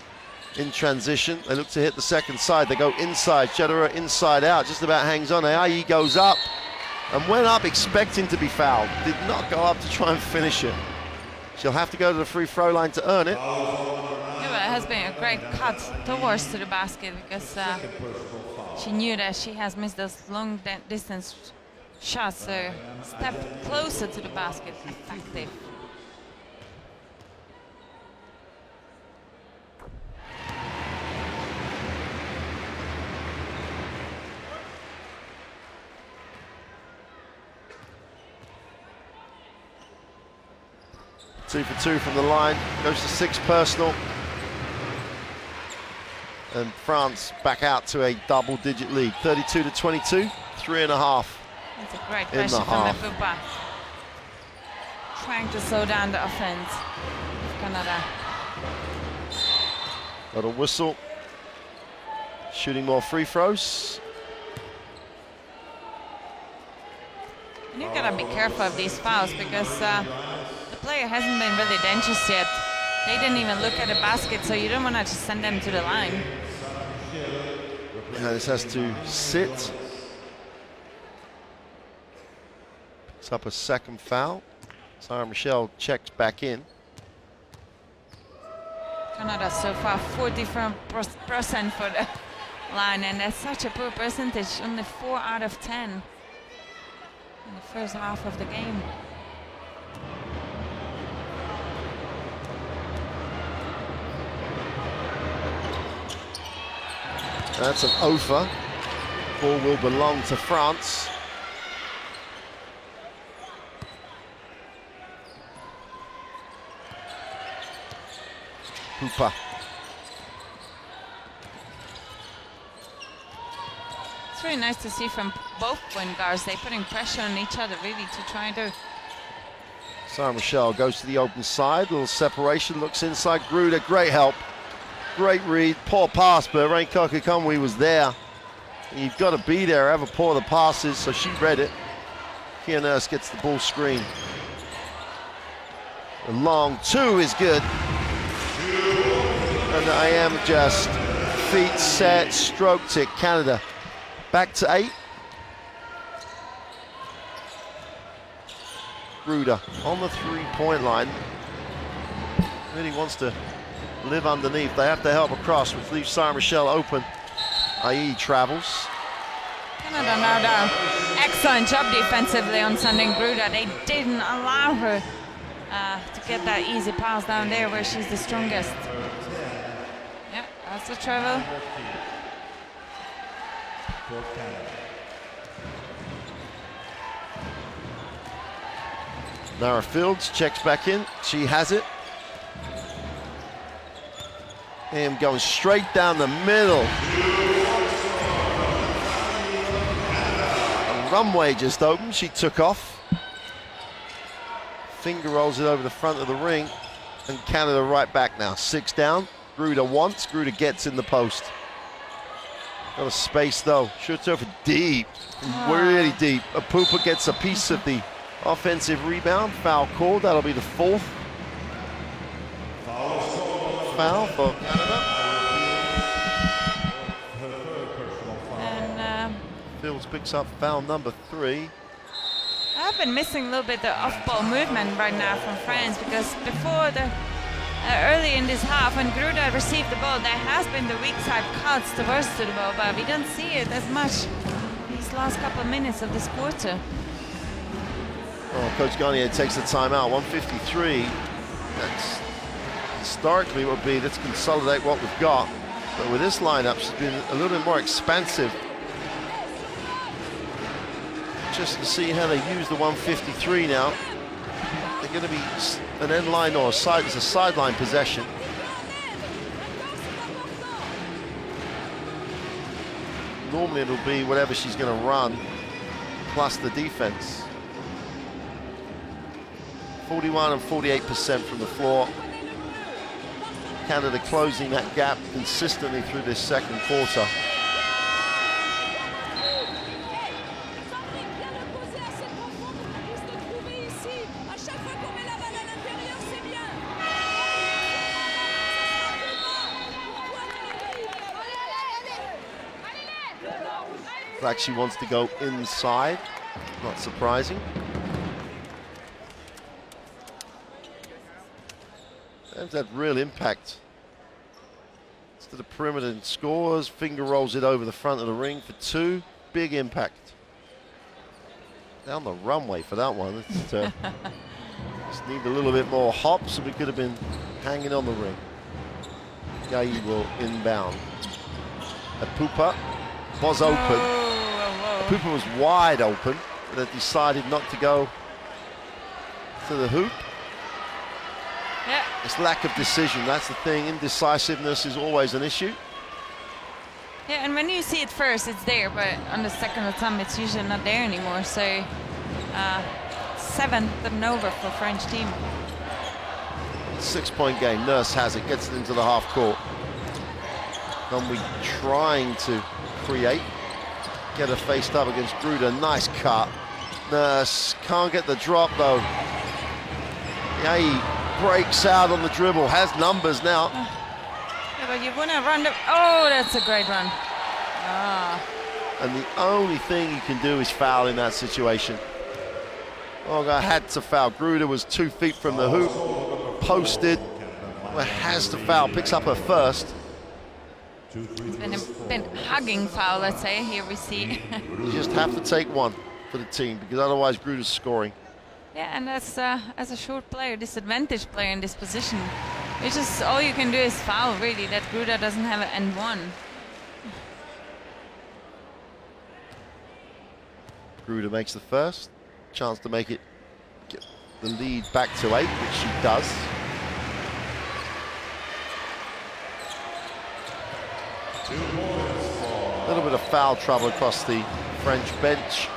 in transition, they look to hit the second side. They go inside, Chatterer inside out, just about hangs on. Ayayi goes up and went up expecting to be fouled. Did not go up to try and finish it. She'll have to go to the free throw line to earn it. Yeah, but it has been a great cut towards to the basket because she knew that she has missed those long distance shots, so step closer to the basket, effective. Two for 2 from the line, goes to 6 personal. And France back out to a double-digit lead, 32-22, 3.5. That's a great pressure from the FIBA. Trying to slow down the offense of Canada. Got a whistle. Shooting more free throws. And you've got to be careful of these fouls because the player hasn't been really dangerous yet. They didn't even look at the basket, so you don't want to just send them to the line. Now this has to sit. Picks up a second foul. Sarah Michelle checks back in. Canada so far 44% for the line, and that's such a poor percentage. Only 4 out of 10 in the first half of the game. That's an OFA. Ball will belong to France. Hooper. It's really nice to see from both point guards. They're putting pressure on each other really to try to... Sarah Michelle goes to the open side. Little separation, looks inside. Gruder, great help. Great read, poor pass, but Rain Kokakamwi was there. You've got to be there, however poor the pass is, so she read it. Kia Nurse gets the ball screen. A long 2 is good. And I am just feet set, stroke tick, Canada. Back to 8. Gruder on the 3-point line. Really wants to live underneath. They have to help across, which leaves Sarah Michelle open. IE travels. Canada now done excellent job defensively on sending Gruder. They didn't allow her to get that easy pass down there where she's the strongest. Yeah, that's the travel. Nara Fields checks back in. She has it. Him going straight down the middle. A runway just opened. She took off. Finger rolls it over the front of the ring. And Canada right back now. 6 down. Gruder wants. Gruder gets in the post. Got a space though. Shoots over deep. Really deep. A Pooper gets a piece of the offensive rebound. Foul called. That'll be the 4th. Foul for Canada. And Fields picks up foul number 3. I've been missing a little bit the off-ball movement right now from France, because before the early in this half, when Gruda received the ball, there has been the weak side cuts towards to the ball, but we don't see it as much these last couple of minutes of this quarter. Oh, Coach Garnier takes the timeout. 1:53. That's historically would be, let's consolidate what we've got. But with this lineup, she's been a little bit more expansive. Just to see how they use the 1:53 now. They're going to be an end line or it's a sideline possession. Normally it'll be whatever she's going to run plus the defense. 41 and 48% from the floor. Canada closing that gap consistently through this second quarter. Like she wants to go inside, not surprising. There's that real impact. It's to the perimeter and scores. Finger rolls it over the front of the ring for 2. Big impact. Down the runway for that one. Just need a little bit more hop, so we could have been hanging on the ring. Gayi will inbound. Apupa was open. Apupa was wide open, but decided not to go to the hoop. Yeah. It's lack of decision, that's the thing. Indecisiveness is always an issue. Yeah, and when you see it first, it's there, but on the second attempt, it's usually not there anymore. So, 7th and over for French team. 6-point game. Nurse has it, gets it into the half court. Conway trying to create. Get her faced up against Gruda. Nice cut. Nurse can't get the drop though. Gayi breaks out on the dribble. Has numbers now. Yeah, but you want to run the... Oh, that's a great run. And the only thing you can do is foul in that situation. Olga had to foul. Gruda was 2 feet from the hoop. Posted. Well, has to foul. Picks up her first. It's been a hugging foul, let's say. Here we see. You just have to take one for the team, because otherwise Gruda's scoring. Yeah, and as a short player, disadvantaged player in this position, it's just all you can do is foul, really, that Gruda doesn't have an N1. Gruda makes the first. Chance to make it, get the lead back to 8, which she does. A little bit of foul trouble across the French bench.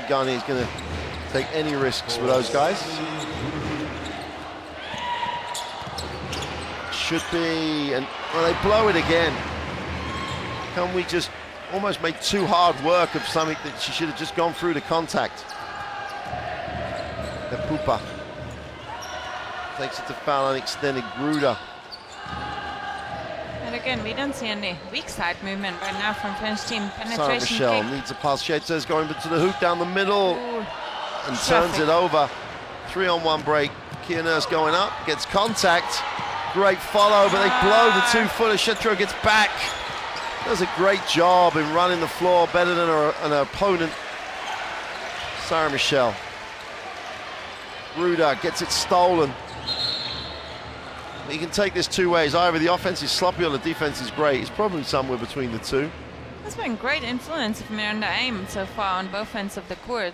Garnier's going to take any risks with those guys. Should be, and well, they blow it again. Can we just almost make too hard work of something that she should have just gone through the contact? The Pupa takes it to foul and extended Gruda. And again, we don't see any weak side movement right now from French team. Penetration Michelle kick. needs a pass. Shetzer's going to the hoop down the middle. Ooh. And turns it over. 3-on-1 break. Kia Nurse going up, gets contact. Great follow, but they blow the 2-footer. Shetro gets back. Does a great job in running the floor, better than her opponent. Sarah Michelle. Gruda gets it stolen. You can take this 2 ways. Either the offense is sloppy or the defense is great. It's probably somewhere between the 2. That's been great influence of Miranda Aim so far on both ends of the court.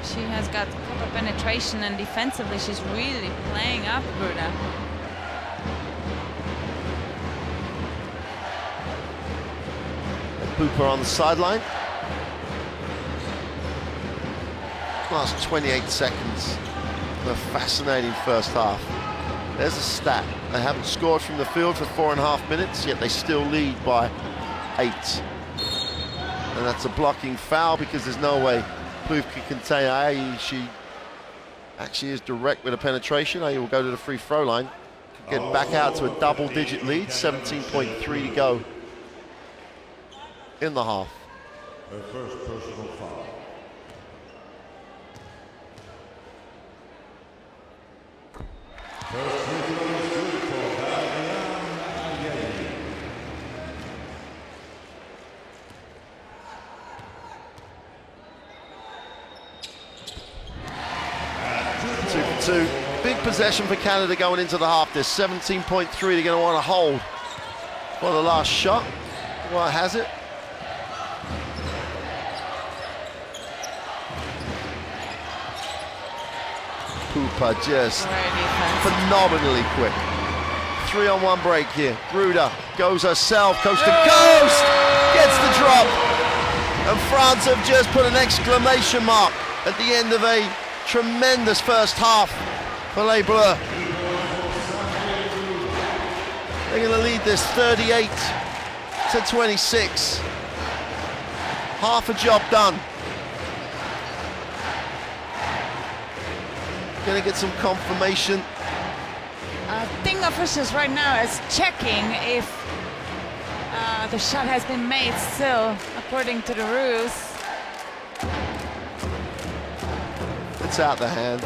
She has got proper penetration, and defensively she's really playing up Gruda. Pooper on the sideline. Last 28 seconds. A fascinating first half. There's a stat. They haven't scored from the field for 4.5 minutes, yet they still lead by 8. And that's a blocking foul, because there's no way Plouffe can contain Ayi. She actually is direct with a penetration. Ayi will go to the free throw line. Get back out to a double-digit lead. 17.3 to go in the half. her first personal foul. First free throw is good for Diane. 2 for 2. Big possession for Canada going into the half. There's 17.3 they're going to want to hold for the last shot. Well, has it? Pupa just phenomenally quick. 3-on-1 break here. Gruder goes herself, coast to coast, gets the drop. And France have just put an exclamation mark at the end of a tremendous first half for Les Bleus. They're going to lead this 38-26. Half a job done. Going to get some confirmation. Thing officials right now is checking if the shot has been made still according to the rules. It's out the hand.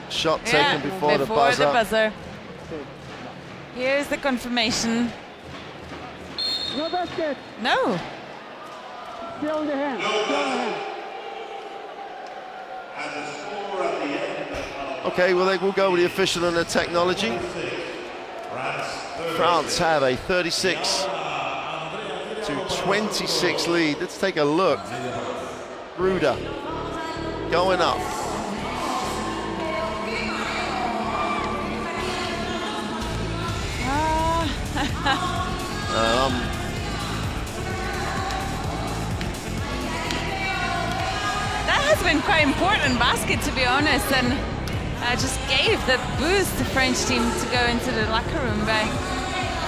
Shot taken before the buzzer. Here's the confirmation. No basket. No. Still in the hand. Still in the hand. Okay, well, we'll go with the official and the technology. France have a 36-26 lead. Let's take a look. Gruder going up. That has been quite important basket, to be honest, and just gave the boost the French team to go into the locker room by.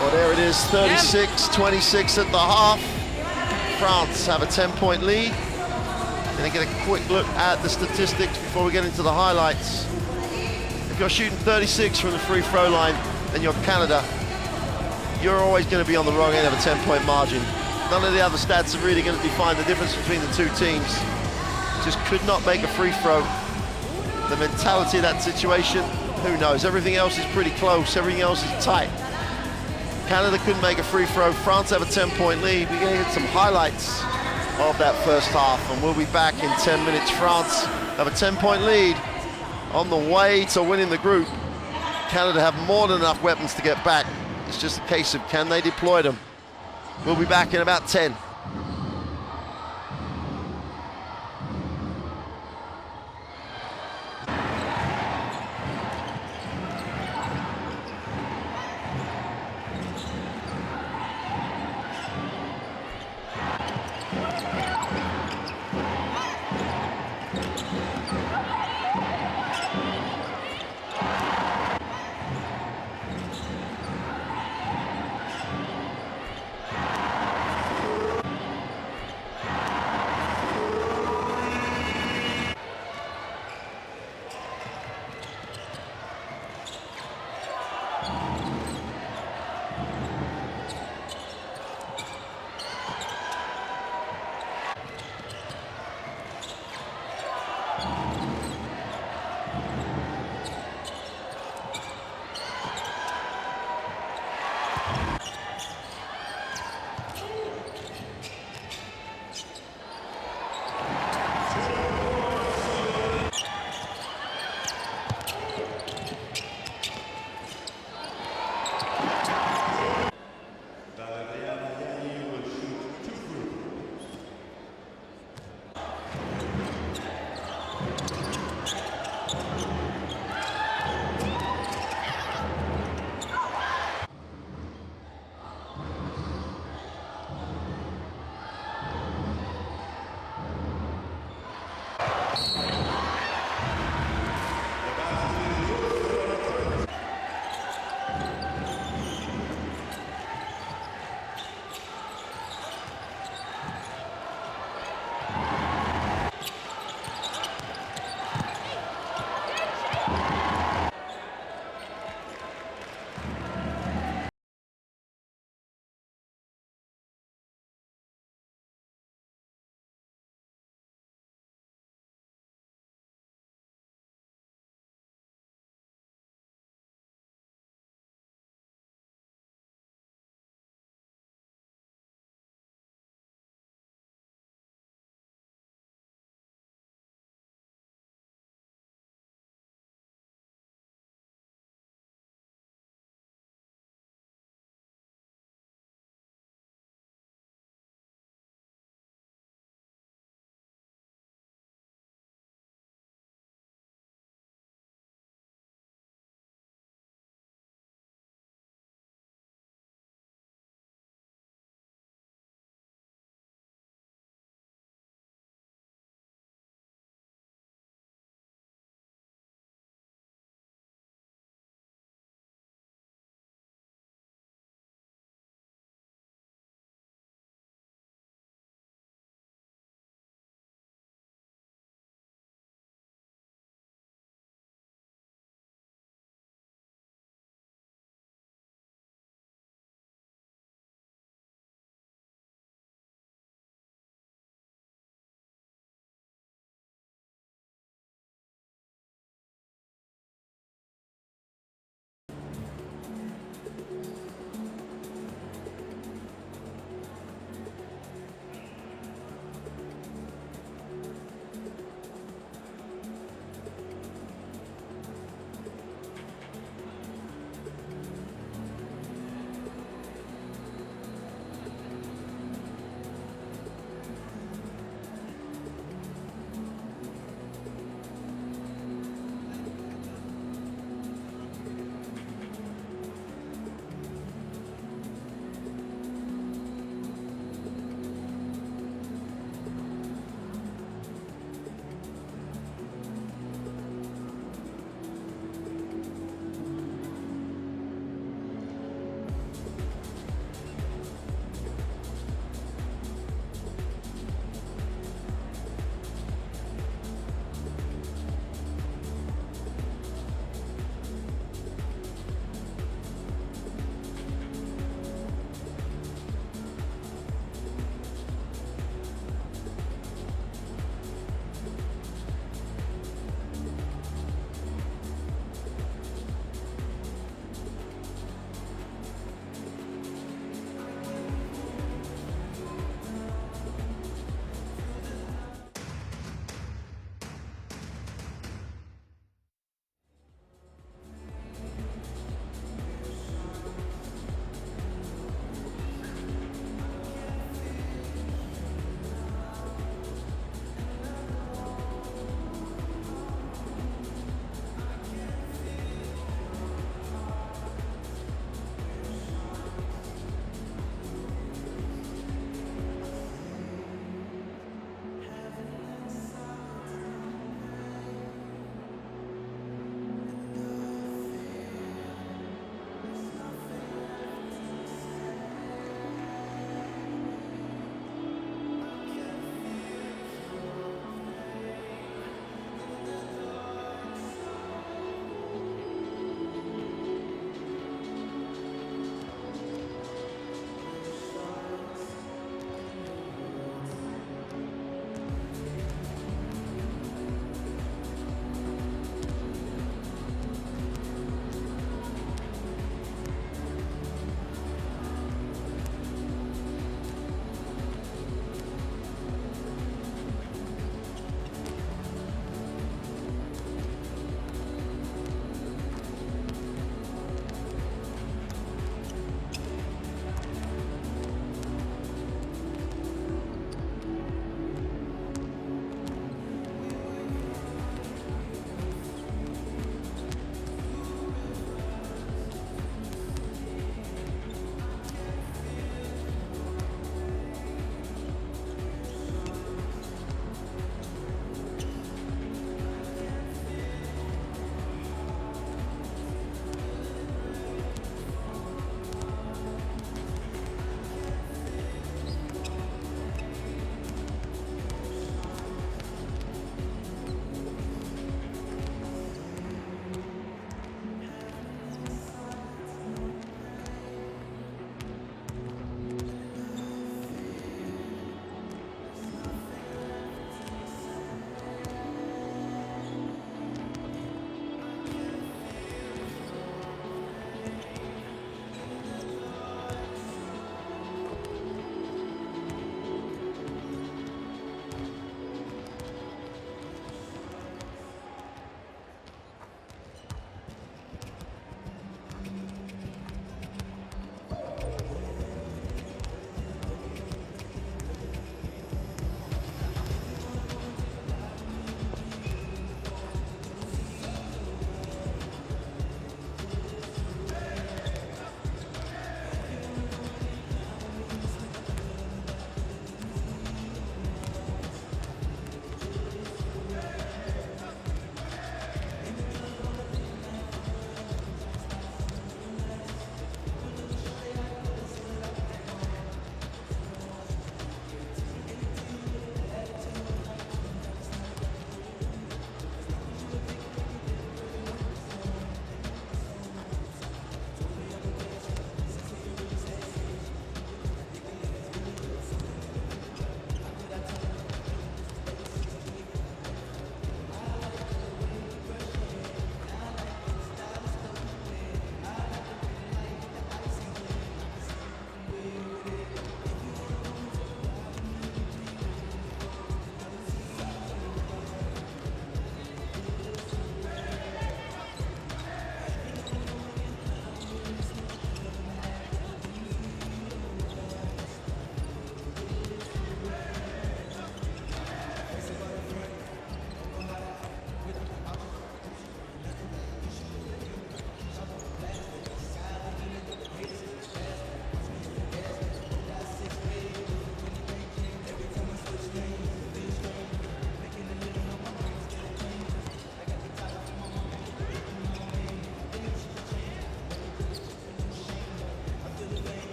Well, there it is, 36-26 at the half. France have a 10-point lead. Gonna get a quick look at the statistics before we get into the highlights. If you're shooting 36 from the free throw line and you're Canada, you're always going to be on the wrong end of a 10-point margin. None of the other stats are really going to define the difference between the two teams. Just could not make a free throw. The mentality of that situation, who knows? Everything else is pretty close, everything else is tight. Canada couldn't make a free throw. France have a 10-point lead. We're going to get some highlights of that first half, and we'll be back in 10 minutes. France have a 10-point lead on the way to winning the group. Canada have more than enough weapons to get back. It's just a case of can they deploy them. We'll be back in about 10.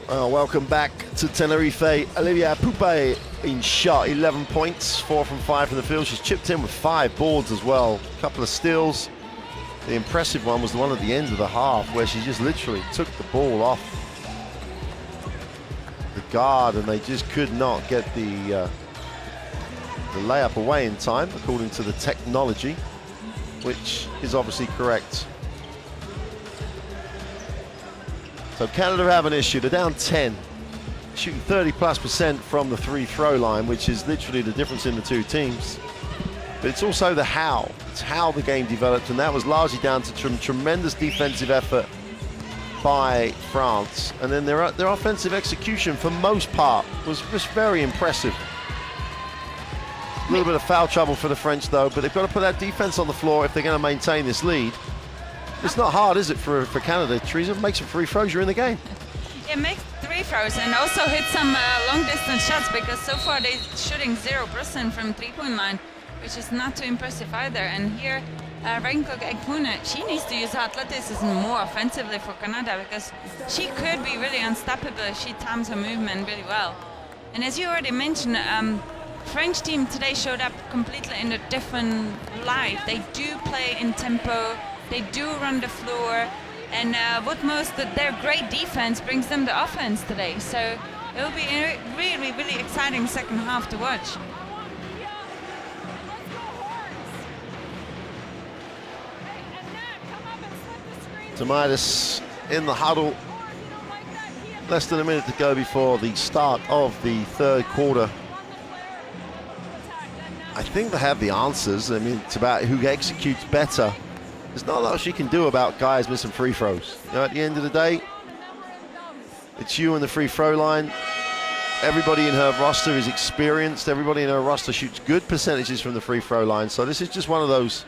Well, welcome back to Tenerife. Olivia Pupe in shot, 11 points, 4 from 5 from the field. She's chipped in with 5 boards as well, a couple of steals. The impressive one was the one at the end of the half where she just literally took the ball off the guard and they just could not get the layup away in time, according to the technology, which is obviously correct. So Canada have an issue. They're down 10, shooting 30+% from the free throw line, which is literally the difference in the two teams. But it's also the how. It's how the game developed, and that was largely down to tremendous defensive effort by France. And then their offensive execution, for most part, was just very impressive. A little bit of foul trouble for the French, though, but they've got to put that defense on the floor if they're going to maintain this lead. It's not hard, is it, for Canada? Teresa, make some free throws, you're in the game. Yeah, make 3 throws and also hit some long-distance shots, because so far they're shooting 0% from three-point line, which is not too impressive either. And here, Renko Ekmune, she needs to use her athleticism more offensively for Canada, because she could be really unstoppable if she times her movement really well. And as you already mentioned, French team today showed up completely in a different light. They do play in tempo, they do run the floor, and their great defense brings them the offense today. So it will be a really, really exciting second half to watch. Tomaitis in the huddle. Less than a minute to go before the start of the third quarter. I think they have the answers. I mean, it's about who executes better. There's not a lot she can do about guys missing free throws. You know, at the end of the day, it's you on the free throw line. Everybody in her roster is experienced. Everybody in her roster shoots good percentages from the free throw line. So this is just one of those,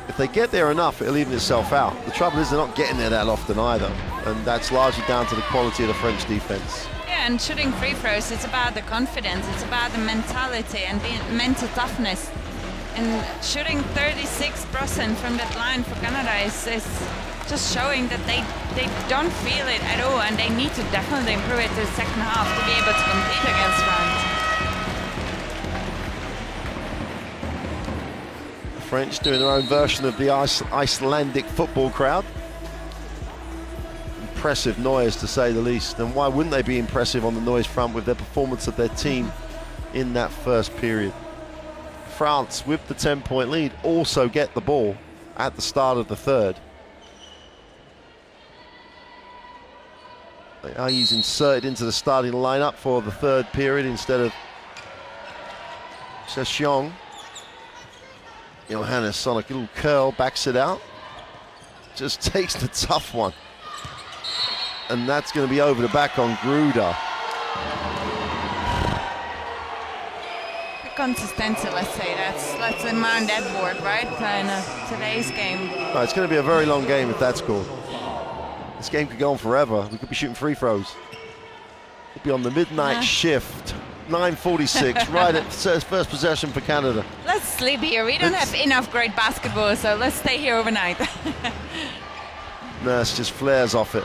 if they get there enough, it'll even itself out. The trouble is they're not getting there that often either. And that's largely down to the quality of the French defense. Yeah, and shooting free throws, it's about the confidence, it's about the mentality and the mental toughness. And shooting 36% from that line for Canada is just showing that they don't feel it at all, and they need to definitely improve it to the second half to be able to compete against France. The French doing their own version of the Icelandic football crowd. Impressive noise, to say the least, and why wouldn't they be impressive on the noise front with their performance of their team in that first period? France, with the 10-point lead, also get the ball at the start of the third. He's inserted into the starting lineup for the third period instead of Session. Johannes on a little curl, backs it out. Just takes the tough one. And that's going to be over the back on Gruder. Consistency, let's say. Let's demand that board, right? In today's game. No, it's going to be a very long game if that's scored. This game could go on forever. We could be shooting free throws. We'll be on the midnight shift. 9:46, right at first possession for Canada. Let's sleep here. We don't have enough great basketball, so let's stay here overnight. Nurse just flares off it.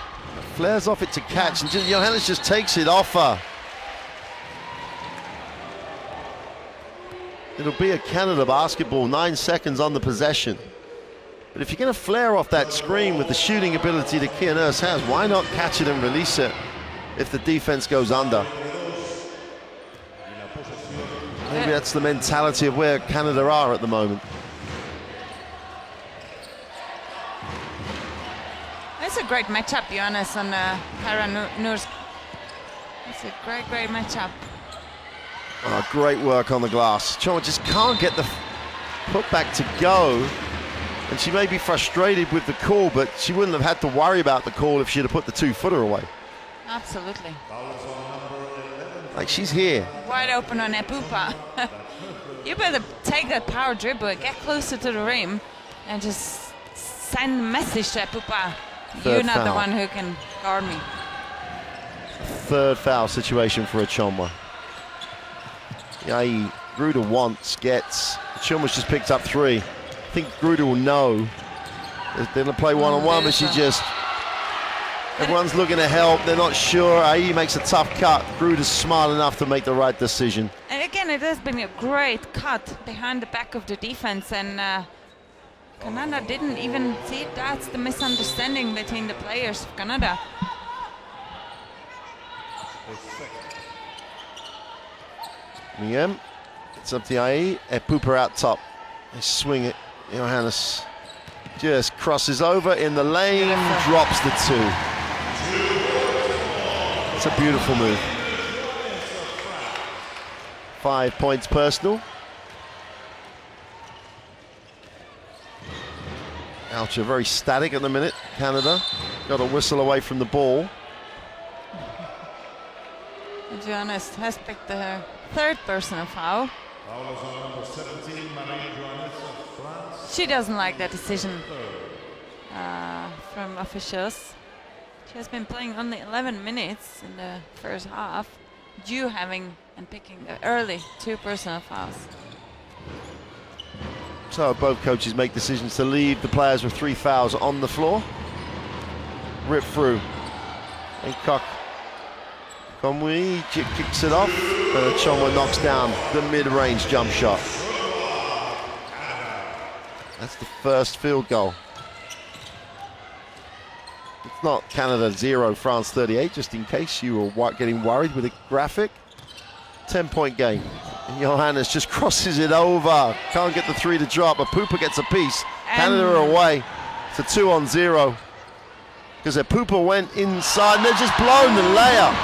Flares off it to catch, and Johannes just takes it off her. It'll be a Canada basketball, 9 seconds on the possession. But if you're going to flare off that screen with the shooting ability that Kia Nurse has, why not catch it and release it if the defense goes under? Maybe that's the mentality of where Canada are at the moment. It's a great matchup, Johannes and Kara Nurs. It's a great matchup. Oh, great work on the glass. Choma just can't get the putback to go. And she may be frustrated with the call, but she wouldn't have had to worry about the call if she'd have put the 2-footer away. Absolutely. Like, she's here. Wide open on Epupa. You better take that power dribble, get closer to the rim, and just send a message to Epupa. You're not the one who can guard me. Third foul situation for Achonwa. Yeah, Gruder gets. Achonwa's just picked up 3. I think Gruder will know. They're going to play one-on-one, but she just Everyone's looking to help. They're not sure. Ai makes a tough cut. Gruder's smart enough to make the right decision. And again, it has been a great cut behind the back of the defense, and Canada didn't even see it. That's the misunderstanding between the players of Canada. Miem, it's up to Ai. Pooper out top. They swing it. Johannes just crosses over in the lane, drops the 2. It's a beautiful move. 5 points personal. Ouch, very static at the minute. Canada got a whistle away from the ball. Johannes has picked the 3rd personal foul. She doesn't like that decision from officials. She has been playing only 11 minutes in the first half, due having and picking the early 2 personal fouls. So both coaches make decisions to leave the players with 3 fouls on the floor. Rip through. Hancock. Conway kicks it off. Chonwa knocks down the mid-range jump shot. That's the first field goal. It's not Canada 0, France 38, just in case you were getting worried with the graphic. 10-point game. And Johannes just crosses it over. Can't get the 3 to drop, but Pooper gets a piece. Canada are away. It's a 2-on-0. Because Pooper went inside and they're just blown the layup.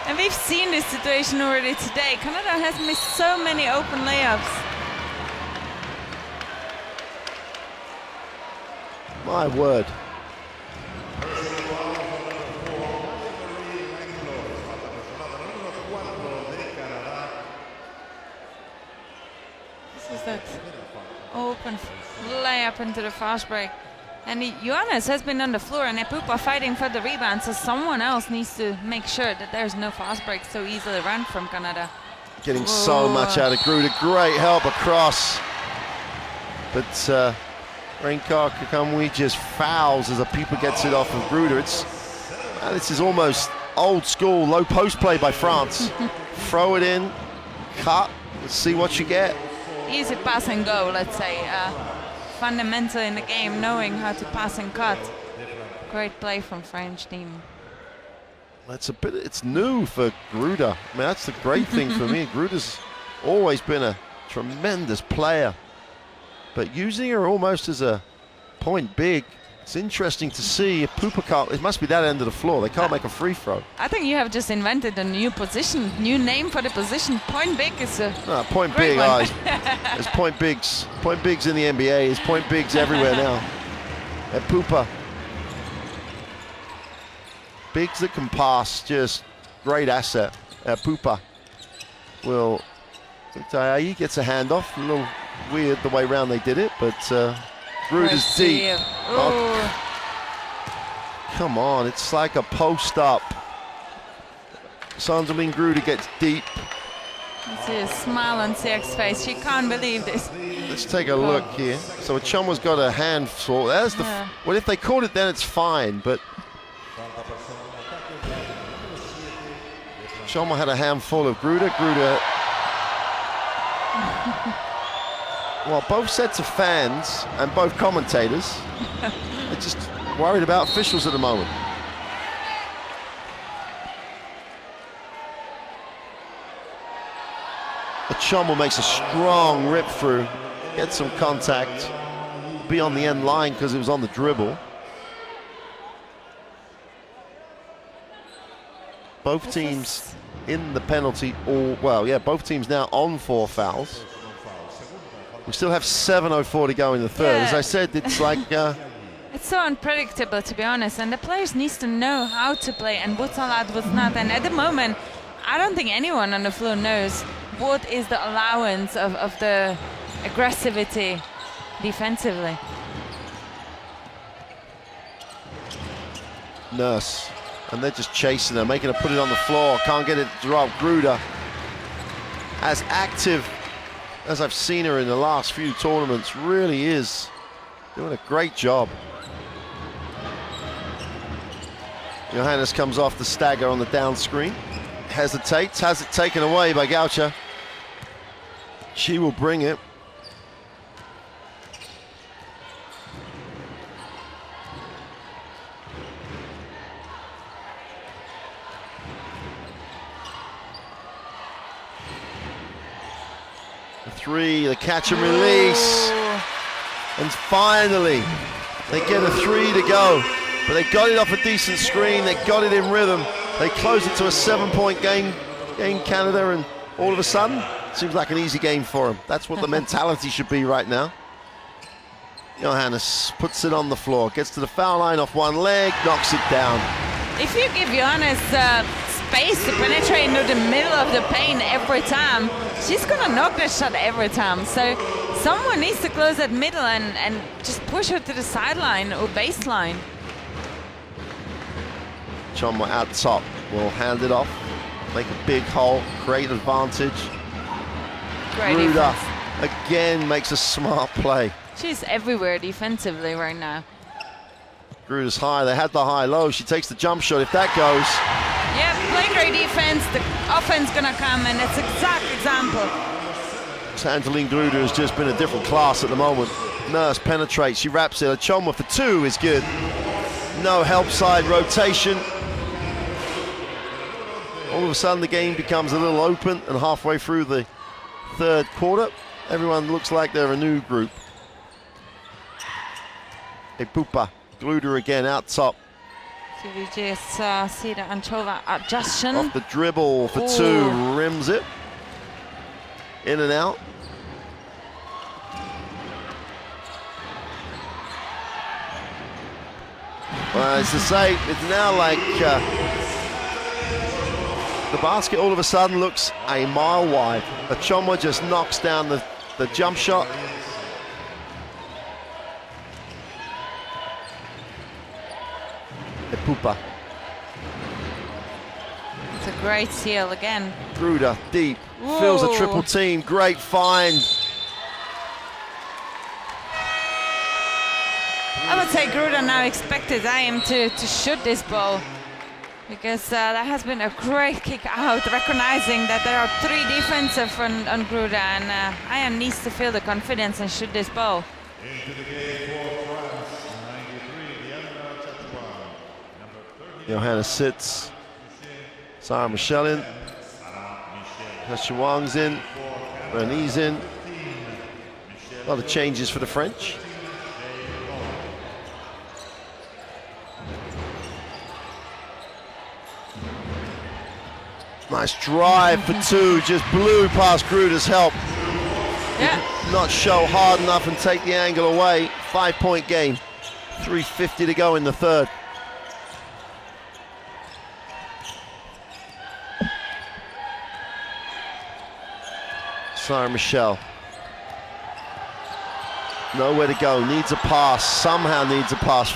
And we've seen this situation already today. Canada has missed so many open layups. My word. This is that open layup into the fast break. And Johannes has been on the floor and Epupa fighting for the rebound, so someone else needs to make sure that there's no fast break so easily run from Canada. Getting so much out of Gruder. Great help across. But Reinkar Kakamwi just fouls as Epupa gets it off of Gruder. This is almost old school low post play by France. Throw it in, cut, let's see what you get. Easy pass and go, let's say. Fundamental in the game, knowing how to pass and cut. Great play from French team. It's new for Gruder. I mean, that's the great thing for me. Gruder's always been a tremendous player, but using her almost as a point big, it's interesting to see. If Pooper can't, it must be that end of the floor. They can't make a free throw. I think you have just invented a new position, new name for the position. Point big is a point great big. one. There's point bigs. Point bigs in the NBA. There's point bigs everywhere now. At Pooper. Bigs that can pass, just great asset. Pooper will. Ai gets a handoff. A little weird the way round they did it, but Gruder's deep. Oh, come on, it's like a post up. Sandeline Gruder gets deep. You see a smile on Siak's face. She can't believe this. Let's take a look here. So Chonwa's got a handful. There's the. Well, if they called it, then it's fine. But Chonwa had a handful of Gruder. Well, both sets of fans and both commentators are just worried about officials at the moment. Chonwa makes a strong rip through, gets some contact, be on the end line because it was on the dribble. Both teams in the penalty, both teams now on 4 fouls. We still have 7:04 to go in the third. As I said, it's like... it's so unpredictable, to be honest, and the players need to know how to play and what's allowed, what's not. And at the moment, I don't think anyone on the floor knows what is the allowance of the aggressivity defensively. Nurse. And they're just chasing her, making her put it on the floor. Can't get it to drop. Gruder, as active as I've seen her in the last few tournaments, really is doing a great job. Johannes comes off the stagger on the down screen. Hesitates, has it taken away by Gaucha. She will bring it. The three, the catch and release. And finally, they get a 3 to go. But they got it off a decent screen, they got it in rhythm. They close it to a 7-point game, Canada, and all of a sudden, seems like an easy game for them. That's what the mentality should be right now. Johannes puts it on the floor, gets to the foul line off one leg, knocks it down. If you give Johannes space to penetrate into the middle of the paint every time, she's gonna knock that shot every time. So someone needs to close that middle and just push her to the sideline or baseline. Chonma out top will hand it off, make a big hole, create advantage. Great Gruder defense. again makes a smart play. She's everywhere defensively right now. Gruder's high, they had the high-low, she takes the jump shot, if that goes. Yeah, play great defense, the offense gonna come, and it's exact example. Sandeline Gruder has just been a different class at the moment. Nurse penetrates, she wraps it, a Chonma for 2 is good. No help side rotation. All of a sudden the game becomes a little open, and halfway through the third quarter, everyone looks like they're a new group. Epupa, Gruder again out top. So we just see the Anchova adjustment. Off the dribble for 2, rims it. In and out. Well, as I say, it's now like the basket all of a sudden looks a mile wide. Chonma just knocks down the jump shot. Epupa. It's a great seal again. Gruder deep, fills a triple team, great find. I would say Gruder now expected IM to shoot this ball, because that has been a great kick out, recognizing that there are 3 defensive on Gruder, and IM needs to feel the confidence and shoot this ball. Into the game for France, 93, Diana Chachuan. Johannes sits. Sarah Michelle in. Chachuan's in. Bernie's in. A lot of changes for the French. Nice drive for 2, just blew past Gruder's help. Yeah. Not show hard enough and take the angle away. 5-point game. 3:50 to go in the third. Sarah Michelle. Nowhere to go, needs a pass, somehow needs a pass.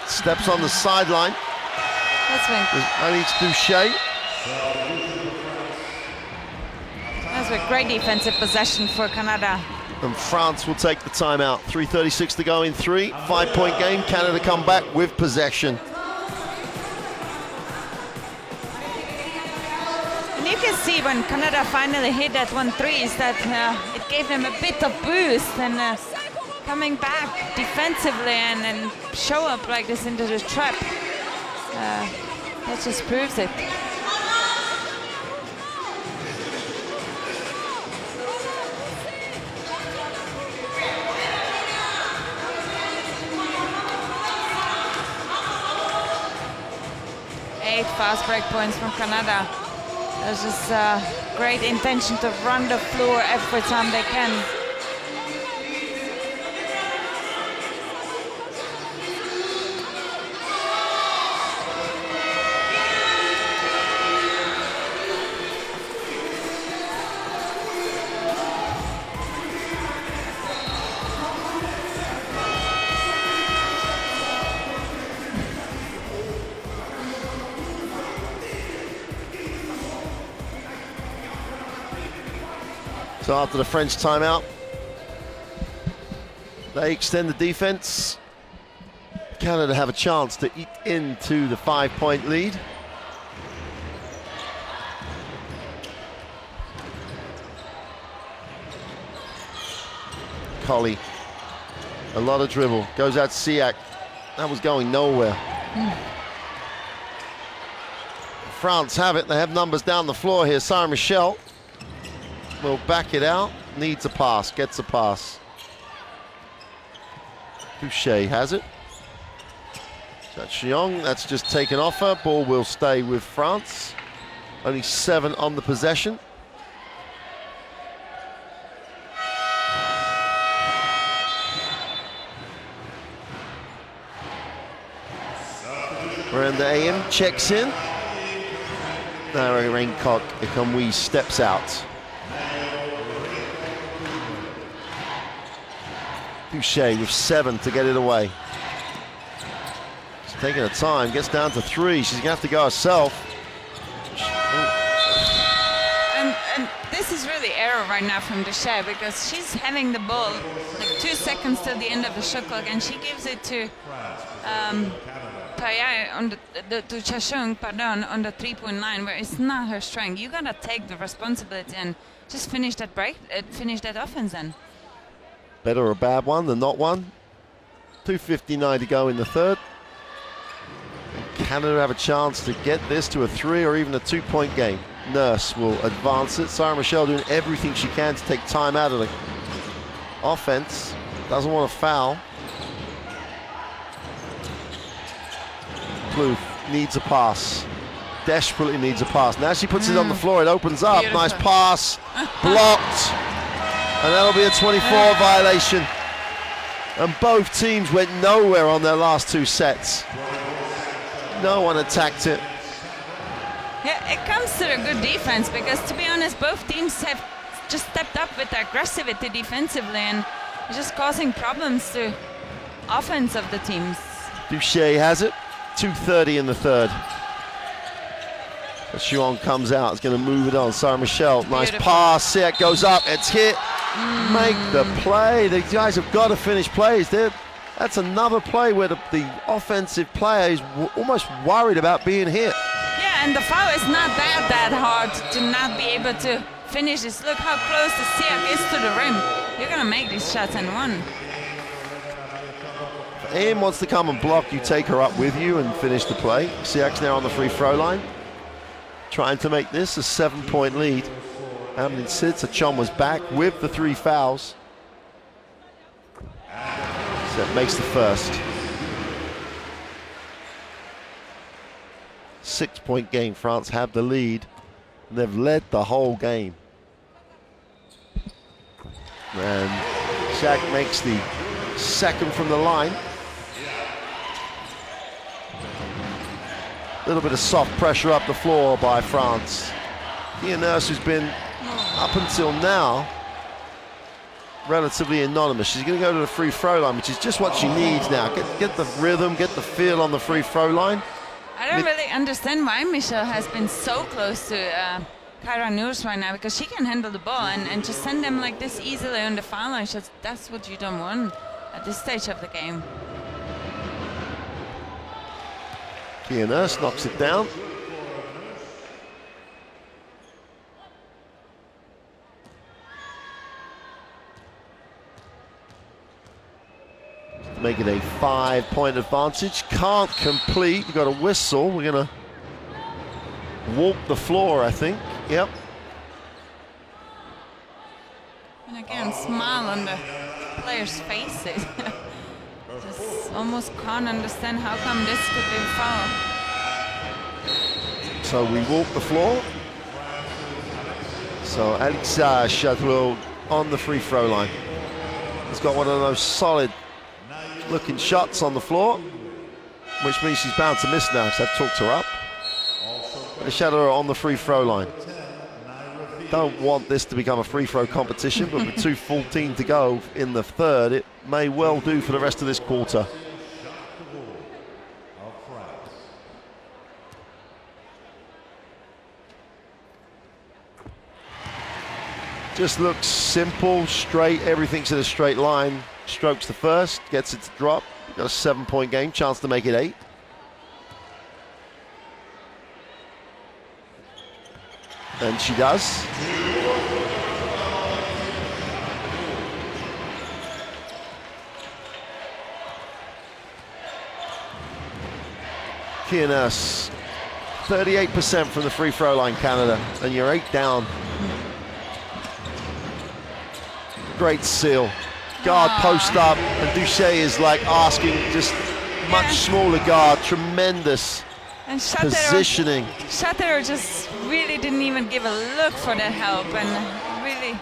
Steps on the sideline. That's been Alex Duché. great defensive possession for Canada. And France will take the timeout. 3:36 to go in 3. 5-point game. Canada come back with possession. And you can see when Canada finally hit that 1-3 is that it gave them a bit of boost, and coming back defensively and show up like this into the trap. That just proves it. Fast break points from Canada. There's just great intention to run the floor every time they can. So after the French timeout, they extend the defense. Canada have a chance to eat into the 5-point lead. Colley, a lot of dribble, goes out to Siak. That was going nowhere. France have it, they have numbers down the floor here. Sarah Michelle will back it out, needs a pass, gets a pass. Boucher has it. That's Chiong, that's just taken off her. Ball will stay with France. Only 7 on the possession. Miranda AM checks in. Now Raincock Ekamwe steps out. Boucher with 7 to get it away. She's taking her time, gets down to 3. She's gonna have to go herself. And this is really error right now from Boucher, because she's having the ball like 2 seconds till the end of the shot clock, and she gives it to Payai on to Chashung, pardon, on the 3-point line, where it's not her strength. You gotta take the responsibility and just finish that break, finish that offense then. Better a bad one than not one. 2:59 to go in the third. And Canada have a chance to get this to a 3 or even a 2-point game. Nurse will advance it. Sarah Michelle doing everything she can to take time out of the offense. Doesn't want to foul. Plouffe needs a pass. Desperately needs a pass. Now she puts it on the floor, it opens up. Beautiful. Nice pass. Blocked. And that'll be a 24 violation. And both teams went nowhere on their last 2 sets. No one attacked it. Yeah, it comes to the good defense, because to be honest, both teams have just stepped up with their aggressivity defensively, and it's just causing problems to offense of the teams. Boucher has it. 2:30 in the third. As Chuan comes out, it's going to move it on. Sarah Michelle, nice pass. Siak goes up, it's hit. Make the play. The guys have got to finish plays. That's another play where the offensive player is almost worried about being hit. Yeah, and the foul is not that hard to not be able to finish this. Look how close the Siak is to the rim. You're going to make these shots and one. Ian wants to come and block, you take her up with you and finish the play. Siak's now on the free throw line, trying to make this a 7-point lead. Hamlin sits, Achon was back with the 3 fouls. So that makes the first. 6-point game, France have the lead, and they've led the whole game. And Shaq makes the second from the line. A little bit of soft pressure up the floor by France. Kia Nurse, who's been, up until now, relatively anonymous. She's going to go to the free throw line, which is just what she needs now. Get the rhythm, get the feel on the free throw line. I don't really understand why Michelle has been so close to Kyra Noors right now, because she can handle the ball and just send them like this easily on the foul line. That's what you don't want at this stage of the game. Kia Nurse knocks it down. Make it a 5-point advantage. Can't complete. We've got a whistle. We're going to walk the floor, I think. Yep. And again, smile on the players' faces. Just almost can't understand how come this could be a foul. So we walk the floor. So Alexa Chatelot on the free throw line. He's got one of those solid looking shots on the floor, which means she's bound to miss now because I've talked her up. Chatelot on the free throw line. Don't want this to become a free throw competition, but with 2:14 to go in the third, it may well do for the rest of this quarter. Just looks simple, straight, everything's in a straight line. Strokes the first, gets it to drop, Got a 7-point game, chance to make it 8. And she does. Kia Nurse, 38% from the free throw line, Canada, and you're 8 down. Great seal. Guard post up, and Duché is like asking just much smaller guard, tremendous And positioning. Shatterer just really didn't even give a look for that help and really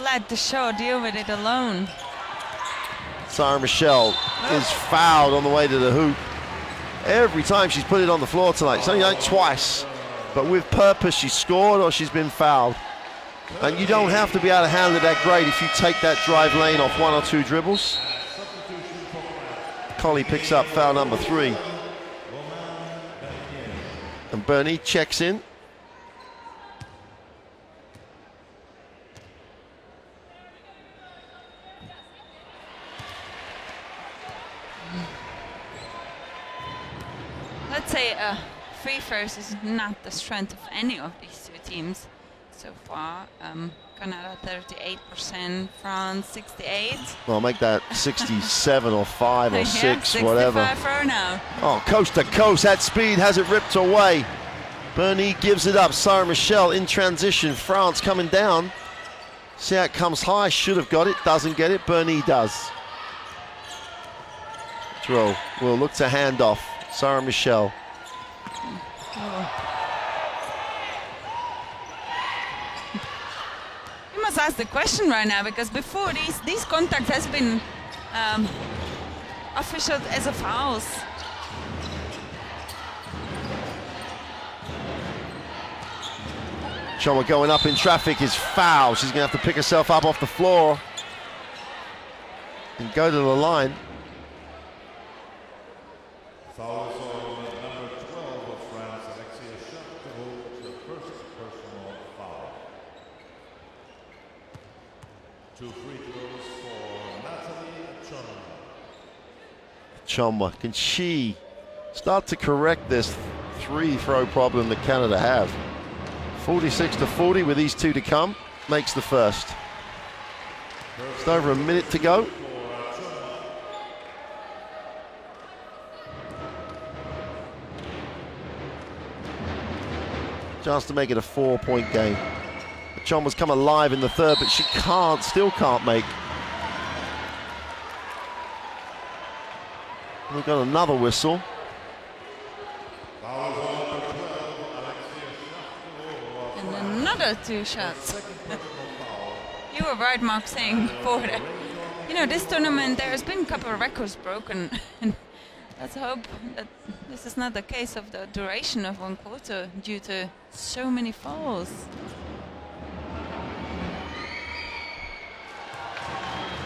let the show deal with it alone. Sarah Michelle is fouled on the way to the hoop. Every time she's put it on the floor tonight, it's only like twice, but with purpose she's scored or she's been fouled. And you don't have to be able to handle it that great if you take that drive lane off 1 or 2 dribbles. Collie picks up foul number 3. And Bernie checks in. Let's say free throws is not the strength of any of these two teams so far. Canada 38%, France 68. Well, make that 67 or 5 or 6, 65 whatever. for now. Oh, coast to coast, that speed has it ripped away. Bernie gives it up. Sarah Michelle in transition. France coming down. See how it comes high. Should have got it. Doesn't get it. Bernie does. Throw. Will look to hand off. Sarah Michelle. You must ask the question right now, because before these contact has been official as a fouls. Choma going up in traffic is foul. She's going to have to pick herself up off the floor and go to the line. Foul is on number 12 of France, Alexia Sharkov, the first personal foul. 2 free throws for Natalie Choma. Choma, can she start to correct this 3-throw problem that Canada have? 46-40 with these 2 to come, makes the first. Just over a minute to go. Chance to make it a 4-point game. Choma's come alive in the third, but she still can't make. We've got another whistle. And another 2 shots. You were right, Mark, saying before that, you know, this tournament there has been a couple of records broken. And let's hope that this is not the case of the duration of one quarter due to so many fouls.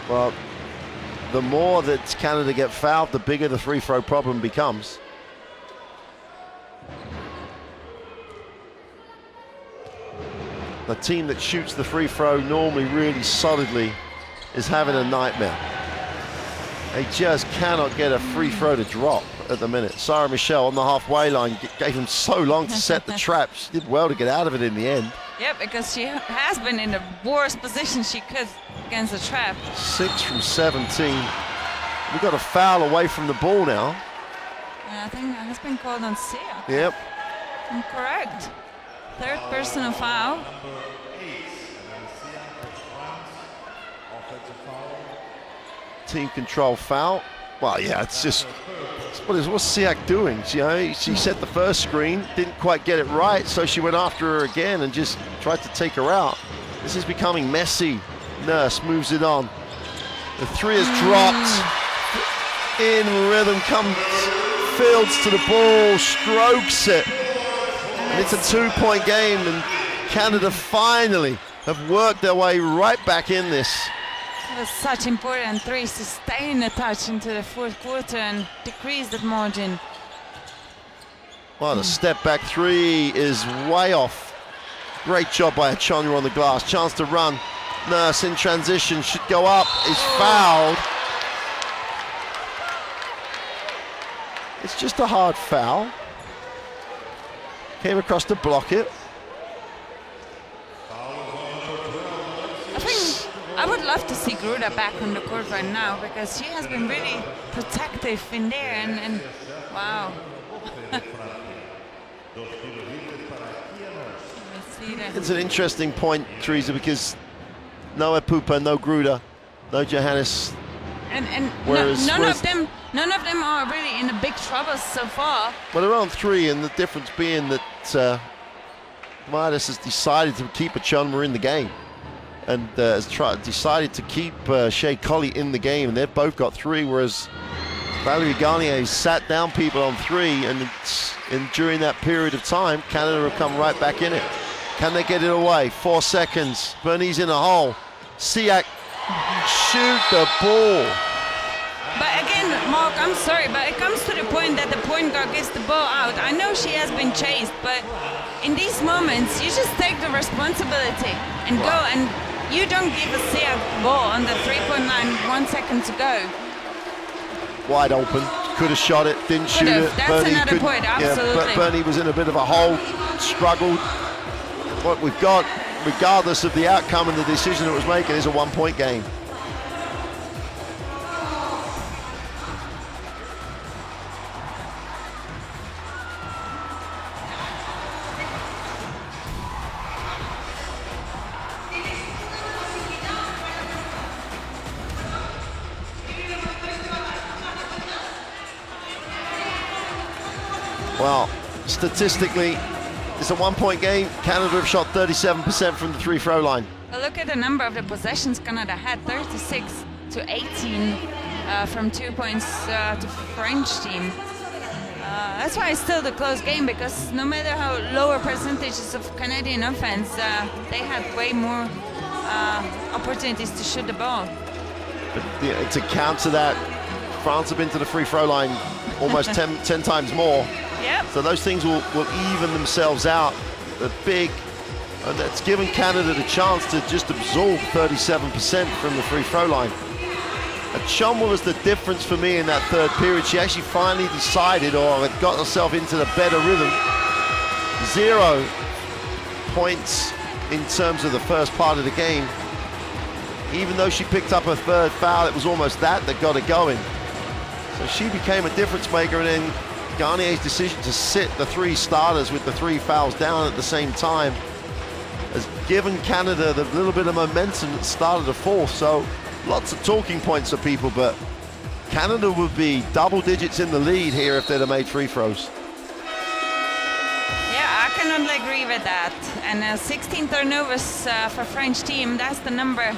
Well, the more that Canada get fouled, the bigger the free throw problem becomes. The team that shoots the free throw normally really solidly is having a nightmare. They just cannot get a free throw to drop at the minute. Sarah Michelle on the halfway line gave him so long to set the trap. She did well to get out of it in the end. Yeah, because she has been in the worst position she could against the trap. 6 from 17. We've got a foul away from the ball now. I think that has been called on Sia. Yep. Incorrect. 3rd personal foul. Team control foul. Well, yeah, it's just, what's Siak doing? She set the first screen, didn't quite get it right, so she went after her again and just tried to take her out. This is becoming messy. Nurse moves it on. The 3 is dropped. In rhythm comes Fields to the ball, strokes it. And it's a 2-point game, and Canada finally have worked their way right back in this. It was such important 3s to stay in the touch into the 4th quarter and decrease that margin. Well, the step back 3 is way off. Great job by Achonwa on the glass. Chance to run. Nurse in transition, should go up, is fouled. It's just a hard foul. Came across to block it. I think I would love to see Gruda back on the court right now because she has been really protective in there and wow. It's an interesting point, Teresa, because no Epupa, no Gruda, no Johannes. And whereas, none of them are really in a big trouble so far. Well, they're on 3, and the difference being that Midas has decided to keep Achonma in the game, and has decided to keep Shea Colley in the game, and they've both got 3, whereas Valerie Garnier sat down people on 3, and during that period of time, Canada have come right back in it. Can they get it away? 4 seconds. Bernice in a hole. Siak shoot the ball. But again, Mark, I'm sorry, but it comes to the point that the point guard gets the ball out. I know she has been chased, but in these moments, you just take the responsibility and go, and you don't give a Siak ball on the 3-point line, 1 second to go. Wide open, could have shot it, didn't shoot it. That's Bernie another point, absolutely. Yeah, but Bernie was in a bit of a hole, struggled. What we've got, regardless of the outcome and the decision it was making, is a 1-point game. Well, statistically, it's a 1-point game. Canada have shot 37% from the 3-throw line. Well, look at the number of the possessions Canada had, 36 to 18 from 2 points to French team. That's why it's still the close game, because no matter how lower percentages of Canadian offense, they had way more opportunities to shoot the ball. But to counter that, France have been to the free throw line almost 10 times more. Yep. So those things will even themselves out. The big, and that's given Canada the chance to just absorb 37% from the free throw line. Achonma was the difference for me in that third period. She actually finally decided, or had got herself into the better rhythm. 0 points in terms of the first part of the game. Even though she picked up her third foul, it was almost that got her going. So she became a difference maker, and then Garnier's decision to sit the 3 starters with the 3 fouls down at the same time has given Canada the little bit of momentum that started the fourth. So lots of talking points for people, but Canada would be double digits in the lead here if they'd have made free throws. Yeah, I can only agree with that. And 16 turnovers for French team, that's the number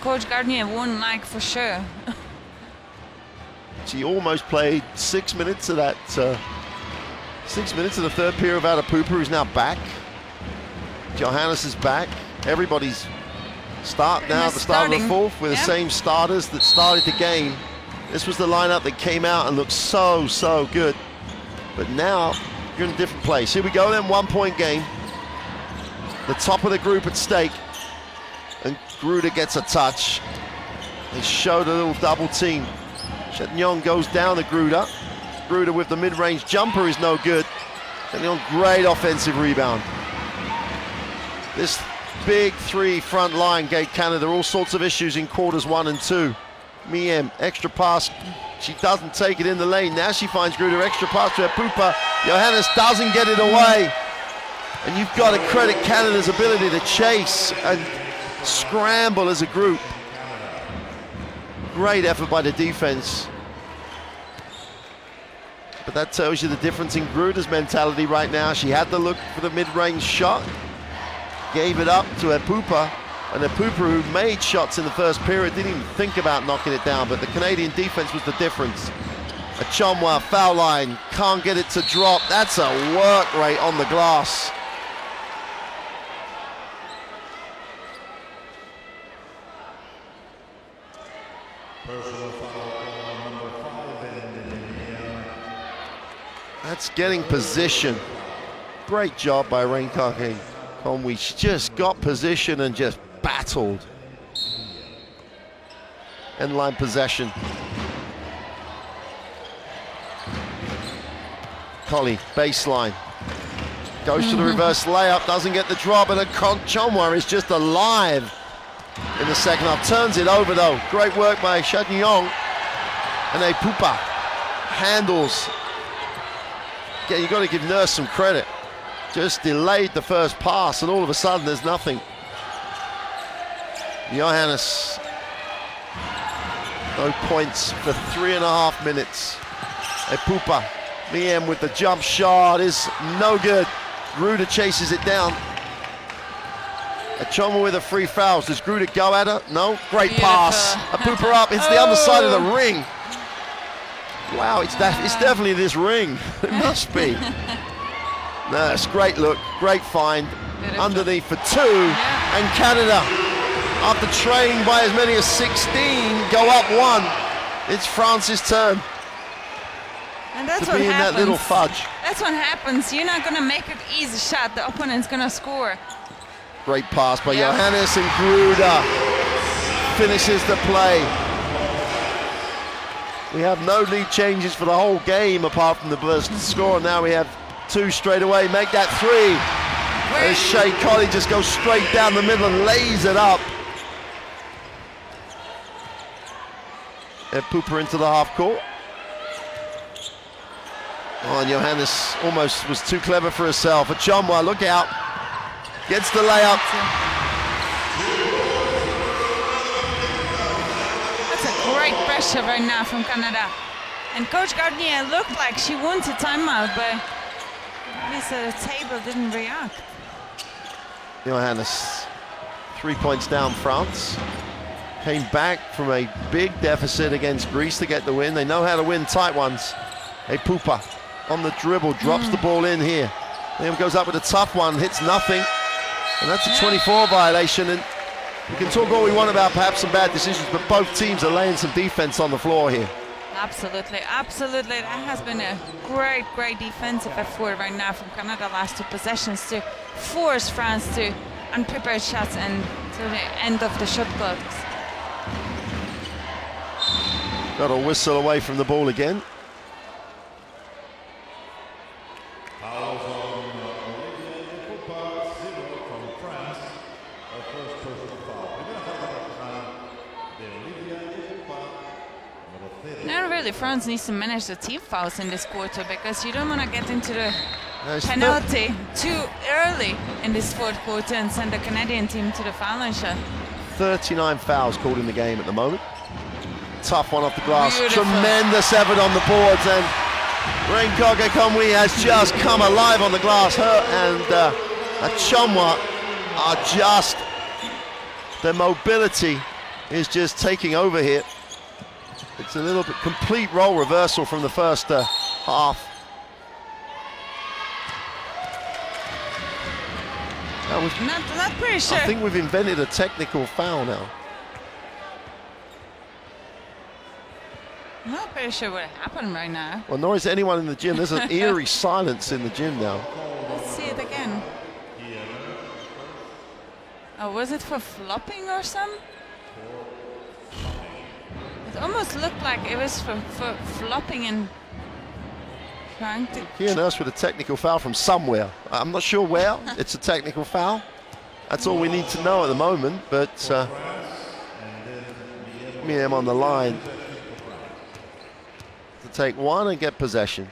Coach Garnier won't like for sure. She almost played 6 minutes of that, 6 minutes of the third period without Epupa, who's now back. Johannes is back. Everybody's start now at the start of the fourth with the same starters that started the game. This was the lineup that came out and looked so good. But now you're in a different place. Here we go then, 1-point game. The top of the group at stake. And Gruda gets a touch. They showed a little double team. Chatillon goes down to Gruda. Gruda with the mid-range jumper is no good. Chatillon, great offensive rebound. This big 3 front line gave Canada all sorts of issues in quarters 1 and 2. Miem, extra pass. She doesn't take it in the lane. Now she finds Gruda, extra pass to Epupa. Johannes doesn't get it away. And you've got to credit Canada's ability to chase and scramble as a group. Great effort by the defense. But that tells you the difference in Gruda's mentality right now. She had to look for the mid-range shot. Gave it up to Epupa, and Epupa, who made shots in the first period, didn't even think about knocking it down, but the Canadian defense was the difference. Achonma, foul line, can't get it to drop. That's a work rate on the glass. Personal foul number 5. That's getting position. Great job by Renkake Conway. She just got position and just battled. End line possession. Colley, baseline. Goes to the reverse layup, doesn't get the drop, and Chonwa is just alive in the second half. Turns it over though. Great work by Chagnon. And Pupa handles. Yeah, you got to give Nurse some credit. Just delayed the first pass, and all of a sudden there's nothing. Johannes, no points for 3.5 minutes. Pupa, Miem with the jump shot is no good. Gruder chases it down. Choma with a free foul. Does Gruder go at her? No. Great pass. Pupa up. It's the underside of the ring. Wow, it's definitely this ring. It must be. No, it's great look. Great find. Underneath for 2. And Canada, after trailing by as many as 16, go up 1. It's France's turn. And that's to what be in happens. that little fudge. That's what happens. You're not going to make an easy shot. The opponent's going to score. Great pass by Johannes, and Gruder finishes the play. We have no lead changes for the whole game apart from the burst score. Now we have 2 straight away. Make that 3. As Shea Colley just goes straight down the middle and lays it up. And Pupa into the half court. Oh, and Johannes almost was too clever for herself. Chomwa, look out. Gets the layup. That's a great pressure right now from Canada. And Coach Garnier looked like she wanted timeout, but at least the table didn't react. Johannes, 3 points down France. Came back from a big deficit against Greece to get the win. They know how to win tight ones. Pupa on the dribble, drops the ball in here. Then goes up with a tough one, hits nothing. And that's a 24 violation. And we can talk all we want about perhaps some bad decisions, but both teams are laying some defense on the floor here. Absolutely, absolutely. That has been a great, great defensive effort right now from Canada last 2 possessions to force France to unprepared shots and to the end of the shot clocks. Got a whistle away from the ball again. Fouls on Olivier Pupa, 0 from France. Our first personal foul. Now really France needs to manage the team fouls in this quarter, because you don't want to get into the penalty too early in this 4th quarter and send the Canadian team to the foul line shot. 39 fouls called in the game at the moment. Tough one off the glass. Beautiful. Tremendous effort on the boards, and Renkoga Komwi has just come alive on the glass. Her and Chomwa are just, their mobility is just taking over here. It's a little bit complete role reversal from the first half. Not pretty sure. I think we've invented a technical foul now. Not pretty sure what happened right now. Well, nor is anyone in the gym. There's an eerie silence in the gym now. Let's see it again. Oh, was it for flopping or something? It almost looked like it was for flopping and trying to... Here, Nurse with a technical foul from somewhere. I'm not sure where. It's a technical foul. That's all we need to know at the moment, but Miem on the line to take 1 and get possession.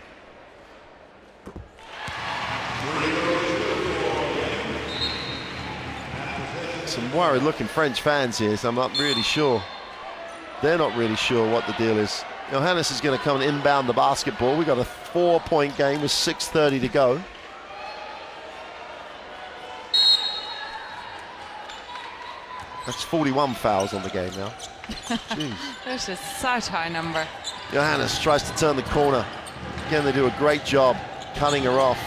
Some worried looking French fans here, so I'm not really sure. They're not really sure what the deal is. Johannes is going to come and inbound the basketball. We've got a 4-point game with 6:30 to go. That's 41 fouls on the game now. Jeez. There's a such high number. Johannes tries to turn the corner. Again, they do a great job cutting her off.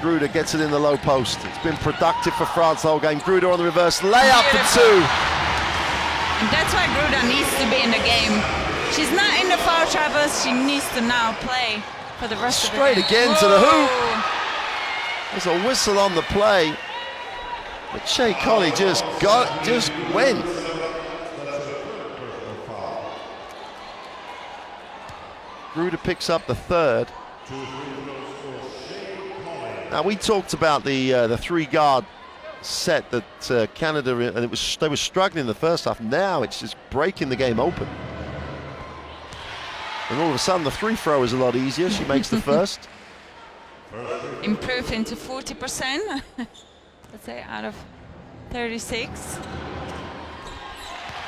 Gruder gets it in the low post. It's been productive for France the whole game. Gruder on the reverse layup for 2. And that's why Gruder needs to be in the game. She's not in the foul trouble. She needs to now play for the rest of the game. Straight again to the hoop. There's a whistle on the play. But Shea Colley just went. Gruder picks up the 3rd. Now we talked about the three-guard set that Canada, and they were struggling in the first half. Now it's just breaking the game open. And all of a sudden the free throw is a lot easier. She makes the first. Improved into 40%, let's say, out of 36.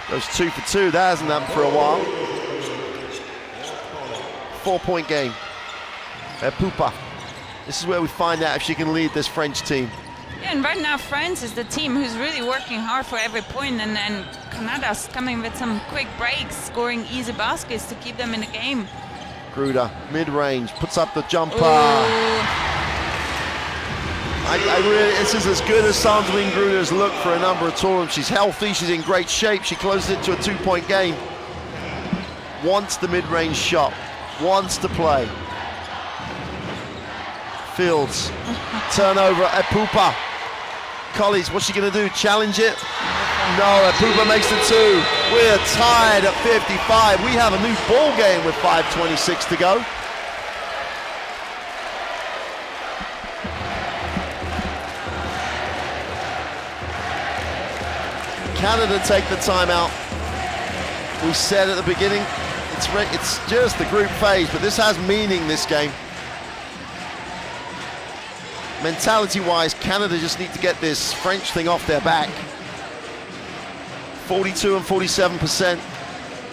Goes 2 for 2. That hasn't happened for a while. 4-point game. Pupa. This is where we find out if she can lead this French team. Yeah, and right now France is the team who's really working hard for every point, and then Canada's coming with some quick breaks, scoring easy baskets to keep them in the game. Gruder, mid-range, puts up the jumper. I really, this is as good as Sandrine Gruder has looked for a number of tournaments. She's healthy, she's in great shape. She closes it to a 2-point game. Wants the mid-range shot, wants to play. Fields, turnover at Pupa. Collies, what's she gonna do, challenge it? No, Pupa makes the 2. We're tied at 55. We have a new ball game with 5:26 to go. Canada take the timeout. We said at the beginning, it's just the group phase, but this has meaning, this game. Mentality-wise, Canada just need to get this French thing off their back. 42 and 47%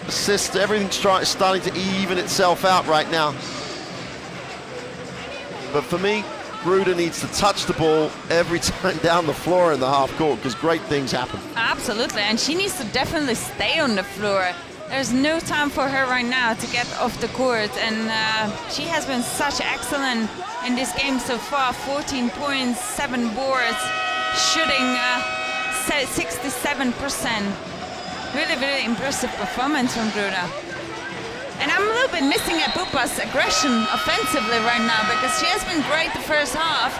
assists, everything's starting to even itself out right now. But for me, Gruder needs to touch the ball every time down the floor in the half court, because great things happen. Absolutely, and she needs to definitely stay on the floor. There's no time for her right now to get off the court, and she has been such excellent in this game so far. 14 points, 7 boards, shooting 67%. Really, really impressive performance from Gruder. And I'm a little bit missing Pupa's aggression offensively right now, because she has been great the first half,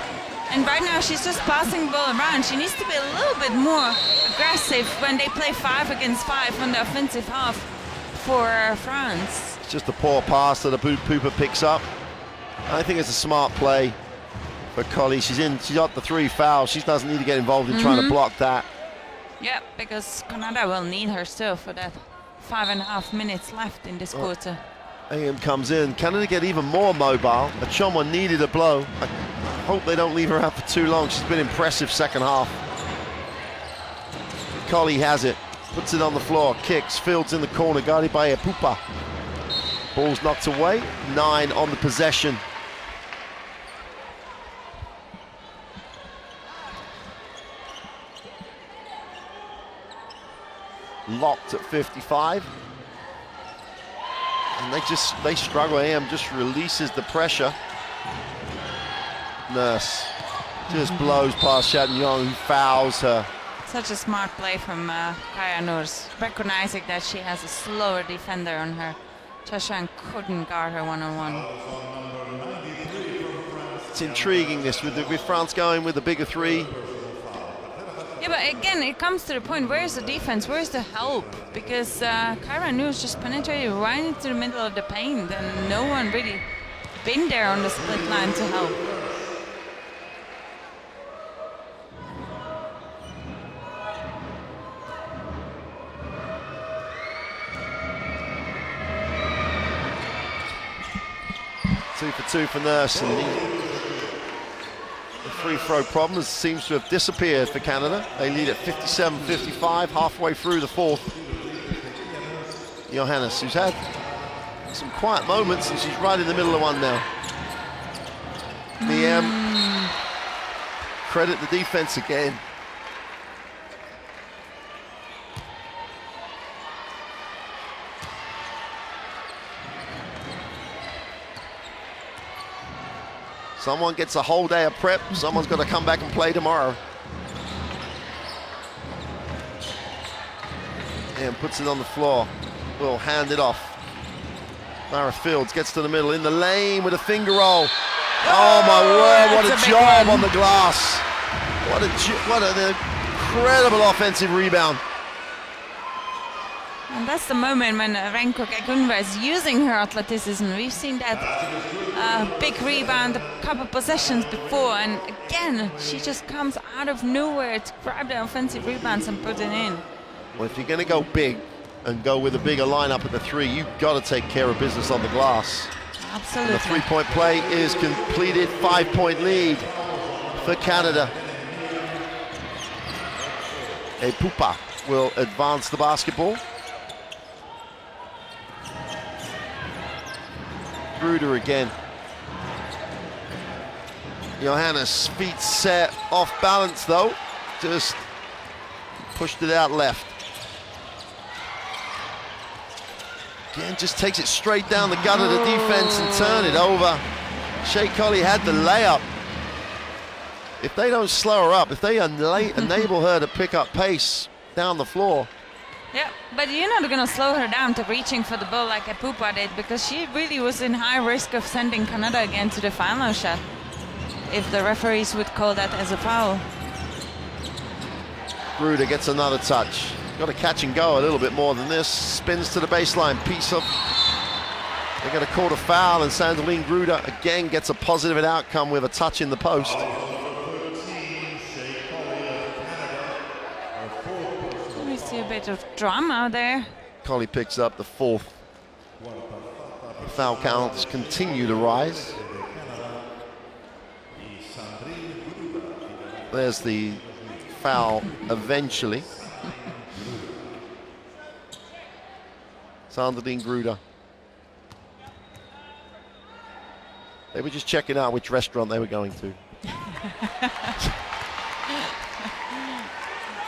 and right now she's just passing the ball around. She needs to be a little bit more aggressive when they play 5 against 5 on the offensive half for France. It's just a poor pass that Pupa picks up. I think it's a smart play for Collie. She's got the 3 fouls. She doesn't need to get involved in trying to block that. Yeah, because Canada will need her still for that 5.5 minutes left in this quarter. AM comes in. Canada get even more mobile. Achonwa needed a blow. I hope they don't leave her out for too long. She's been impressive second half. Collie has it. Puts it on the floor. Kicks. Fields in the corner. Guarded by Pupa. Ball's knocked away. 9 on the possession. Locked at 55. And they struggle. AM just releases the pressure. Nurse just blows past Chatillon, who fouls her. Such a smart play from Kaya Nurs, recognizing that she has a slower defender on her. Chashan couldn't guard her one-on-one. It's intriguing this with France going with a bigger 3. Yeah, but again, it comes to the point, where's the defense, where's the help? Because Kyra Nurs just penetrated right into the middle of the paint, and no one really been there on the split line to help. Two for 2 for Nurse, and the free throw problem seems to have disappeared for Canada. They lead at 57-55, halfway through the 4th. Johannes, who's had some quiet moments, and she's right in the middle of one now. Miem, credit the defense again. Someone gets a whole day of prep, someone's got to come back and play tomorrow. And puts it on the floor. Will hand it off. Lara Fields gets to the middle, in the lane with a finger roll. Oh my word, what a job on the glass. What an incredible offensive rebound. And that's the moment when Renko Kagunva is using her athleticism. We've seen that big rebound a couple possessions before, and again, she just comes out of nowhere to grab the offensive rebounds and put it in. Well, if you're going to go big and go with a bigger lineup at the 3, you've got to take care of business on the glass. Absolutely. And the 3-point play is completed. 5-point lead for Canada. Pupa will advance the basketball. Gruder again. Johannes, feet set, off balance though. Just pushed it out left. Again, just takes it straight down the gut of the defense and turn it over. Shea Colley had the layup. If they don't slow her up, if they enable her to pick up pace down the floor. Yeah, but you're not going to slow her down to reaching for the ball like Pupa did, because she really was in high risk of sending Canada again to the final shot if the referees would call that as a foul. Gruder gets another touch. Got to catch and go a little bit more than this. Spins to the baseline. Piece of. They're going to call a foul, and Sandaline Gruder again gets a positive outcome with a touch in the post. We see a bit of drama there. Colley picks up the 4th. The foul counts continue to rise. There's the foul eventually. Sandaline Gruder. They were just checking out which restaurant they were going to.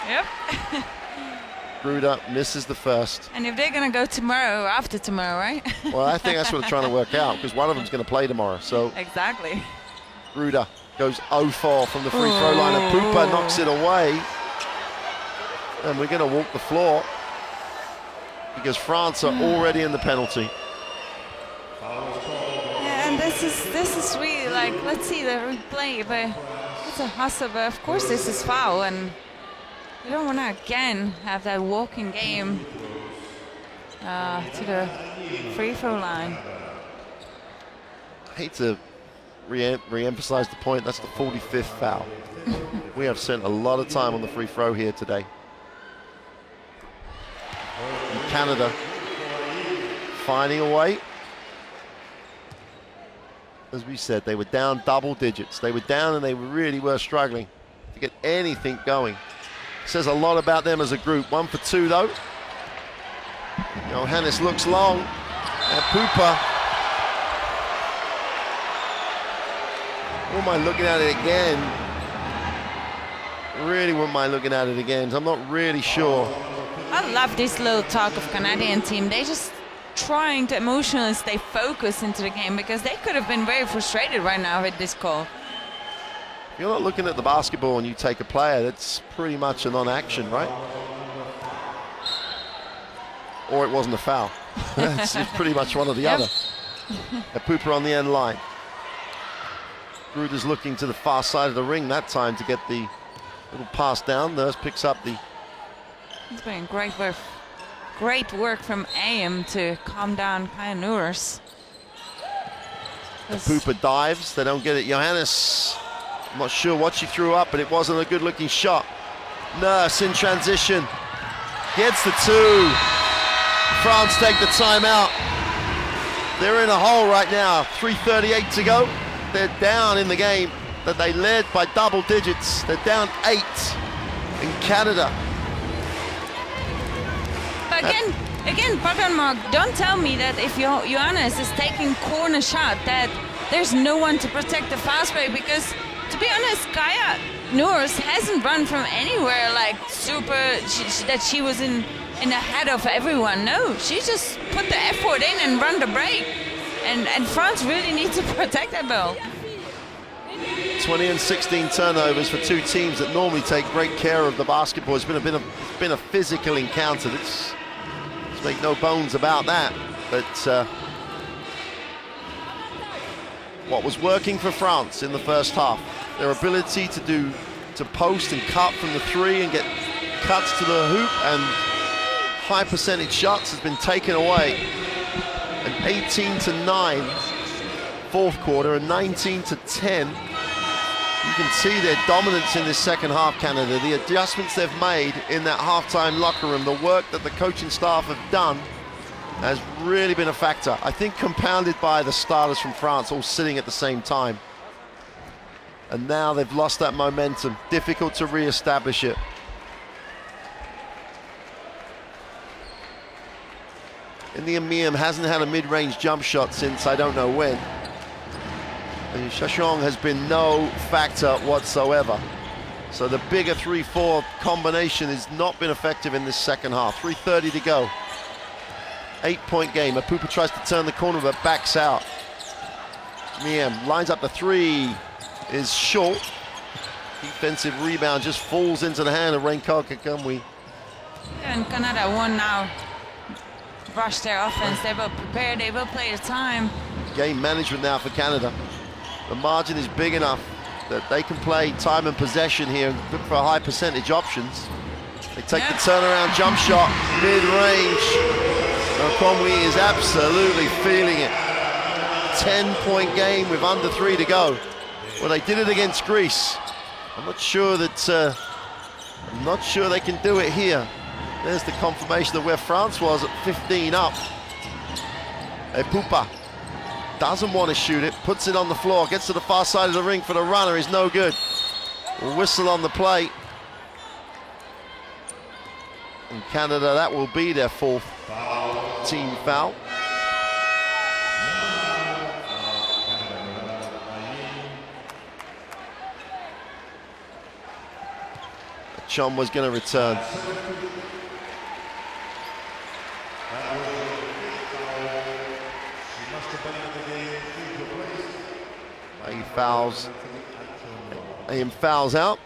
Yep. Gruder misses the first. And if they're going to go tomorrow, after tomorrow, right? Well, I think that's what they're trying to work out, because one of them's going to play tomorrow. So exactly. Gruder goes 0-4 from the free throw line, and Pupa knocks it away. And we're going to walk the floor because France are already in the penalty. Yeah, and this is really like, let's see the replay, but it's a hustle, but of course this is foul, and you don't want to again have that walking game to the free throw line. I hate to re-emphasize the point, that's the 45th foul. We have spent a lot of time on the free throw here today. And Canada finding a way. As we said, they were down double digits. They were down and they really were struggling to get anything going. Says a lot about them as a group. 1 for 2 though. Johannes looks long, and Pupa. Wouldn't mind looking at it again. Really wouldn't mind looking at it again. I'm not really sure. I love this little talk of Canadian team. They just trying to emotionally stay focused into the game, because they could have been very frustrated right now with this call. If you're not looking at the basketball and you take a player, that's pretty much a non-action, right? Or it wasn't a foul. It's pretty much one or the other. A Pupa on the end line. Gruder's looking to the far side of the ring that time to get the little pass down. Nurse picks up the... It's been great work from AM to calm down Kaya Noors. Pupa dives, they don't get it. Johannes, I'm not sure what she threw up, but it wasn't a good looking shot. Nurse in transition, gets the 2. France take the timeout. They're in a hole right now, 3:38 to go. They're down in the game that they led by double digits. They're down 8 in Canada. But again, pardon Mark, don't tell me that if Johannes is taking corner shot that there's no one to protect the fast break, because to be honest, Kaya Noors hasn't run from anywhere like that she was in the head of everyone. No, she just put the effort in and run the break. And France really needs to protect that ball. 20 and 16 turnovers for two teams that normally take great care of the basketball. It's been a physical encounter. Let's make no bones about that. But what was working for France in the first half, their ability to post and cut from the 3 and get cuts to the hoop and high percentage shots has been taken away. An 18-9 fourth quarter, a 19-10. You can see their dominance in this second half, Canada. The adjustments they've made in that halftime locker room, the work that the coaching staff have done has really been a factor. I think compounded by the starters from France all sitting at the same time. And now they've lost that momentum. Difficult to re-establish it. Indian hasn't had a mid-range jump shot since I don't know when. And Shashong has been no factor whatsoever. So the bigger 3-4 combination has not been effective in this second half. 3:30 to go. 8-point game. Apupa tries to turn the corner but backs out. Miem lines up the three, is short. Defensive rebound just falls into the hand of Reinkar Kakamwi. And Canada won now. Rush their offense, they will prepare, they will play the time. Game management now for Canada. The margin is big enough that they can play time and possession here and look for high percentage options. They take the turnaround jump shot, mid-range. Okomwi is absolutely feeling it. 10-point game with under 3 to go. Well, they did it against Greece. I'm not sure they can do it here. There's the confirmation of where France was at 15 up. Epupa doesn't want to shoot it, puts it on the floor, gets to the far side of the ring for the runner, is no good. Whistle on the play. And Canada, that will be their 4th team foul. Chom was going to return. He fouls out.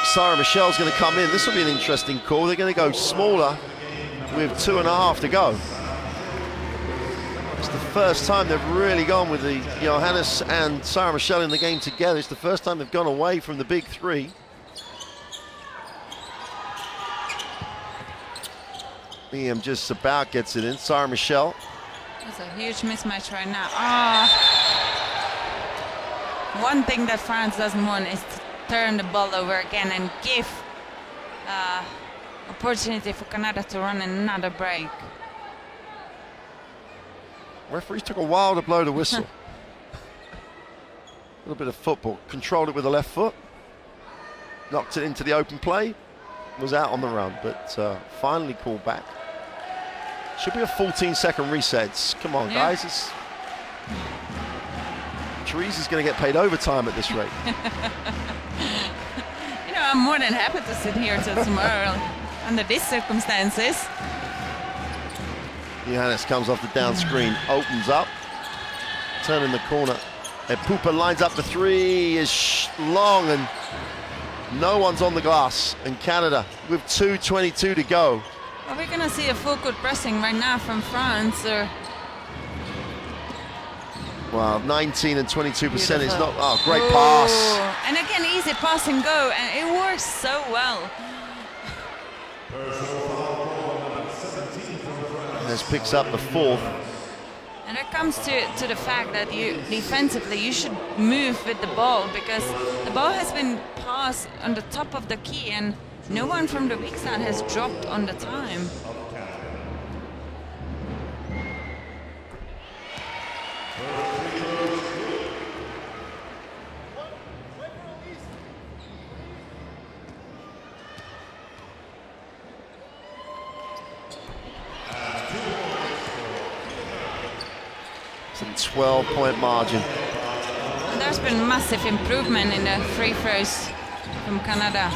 Sarah Michelle's going to come in. This will be an interesting call. They're going to go smaller with 2.5 to go. It's the first time they've really gone with the Johannes and Sarah Michelle in the game together. It's the first time they've gone away from the big three. Liam just about gets it in. Sarah Michelle. That's a huge mismatch right now. One thing that France doesn't want is to turn the ball over again and give opportunity for Canada to run another break. Referees took a while to blow the whistle. A little bit of football. Controlled it with the left foot. Knocked it into the open play. Was out on the run, but finally called back. Should be a 14-second reset. Come on, guys. Therese is going to get paid overtime at this rate. I'm more than happy to sit here till tomorrow under these circumstances. Johannes comes off the down screen, opens up, turning the corner. And Pupa lines up the three, is long, and no one's on the glass. And Canada with 2:22 to go. Are we going to see a full court pressing right now from France? Or? Well, 19 and 22% is not. Oh, great pass. And again, easy pass and go, and it works so well. This picks up the 4th. And it comes to the fact that you defensively you should move with the ball, because the ball has been passed on the top of the key and no one from the weak side has dropped on the time. It's a 12-point margin. And there's been massive improvement in the free throws from Canada.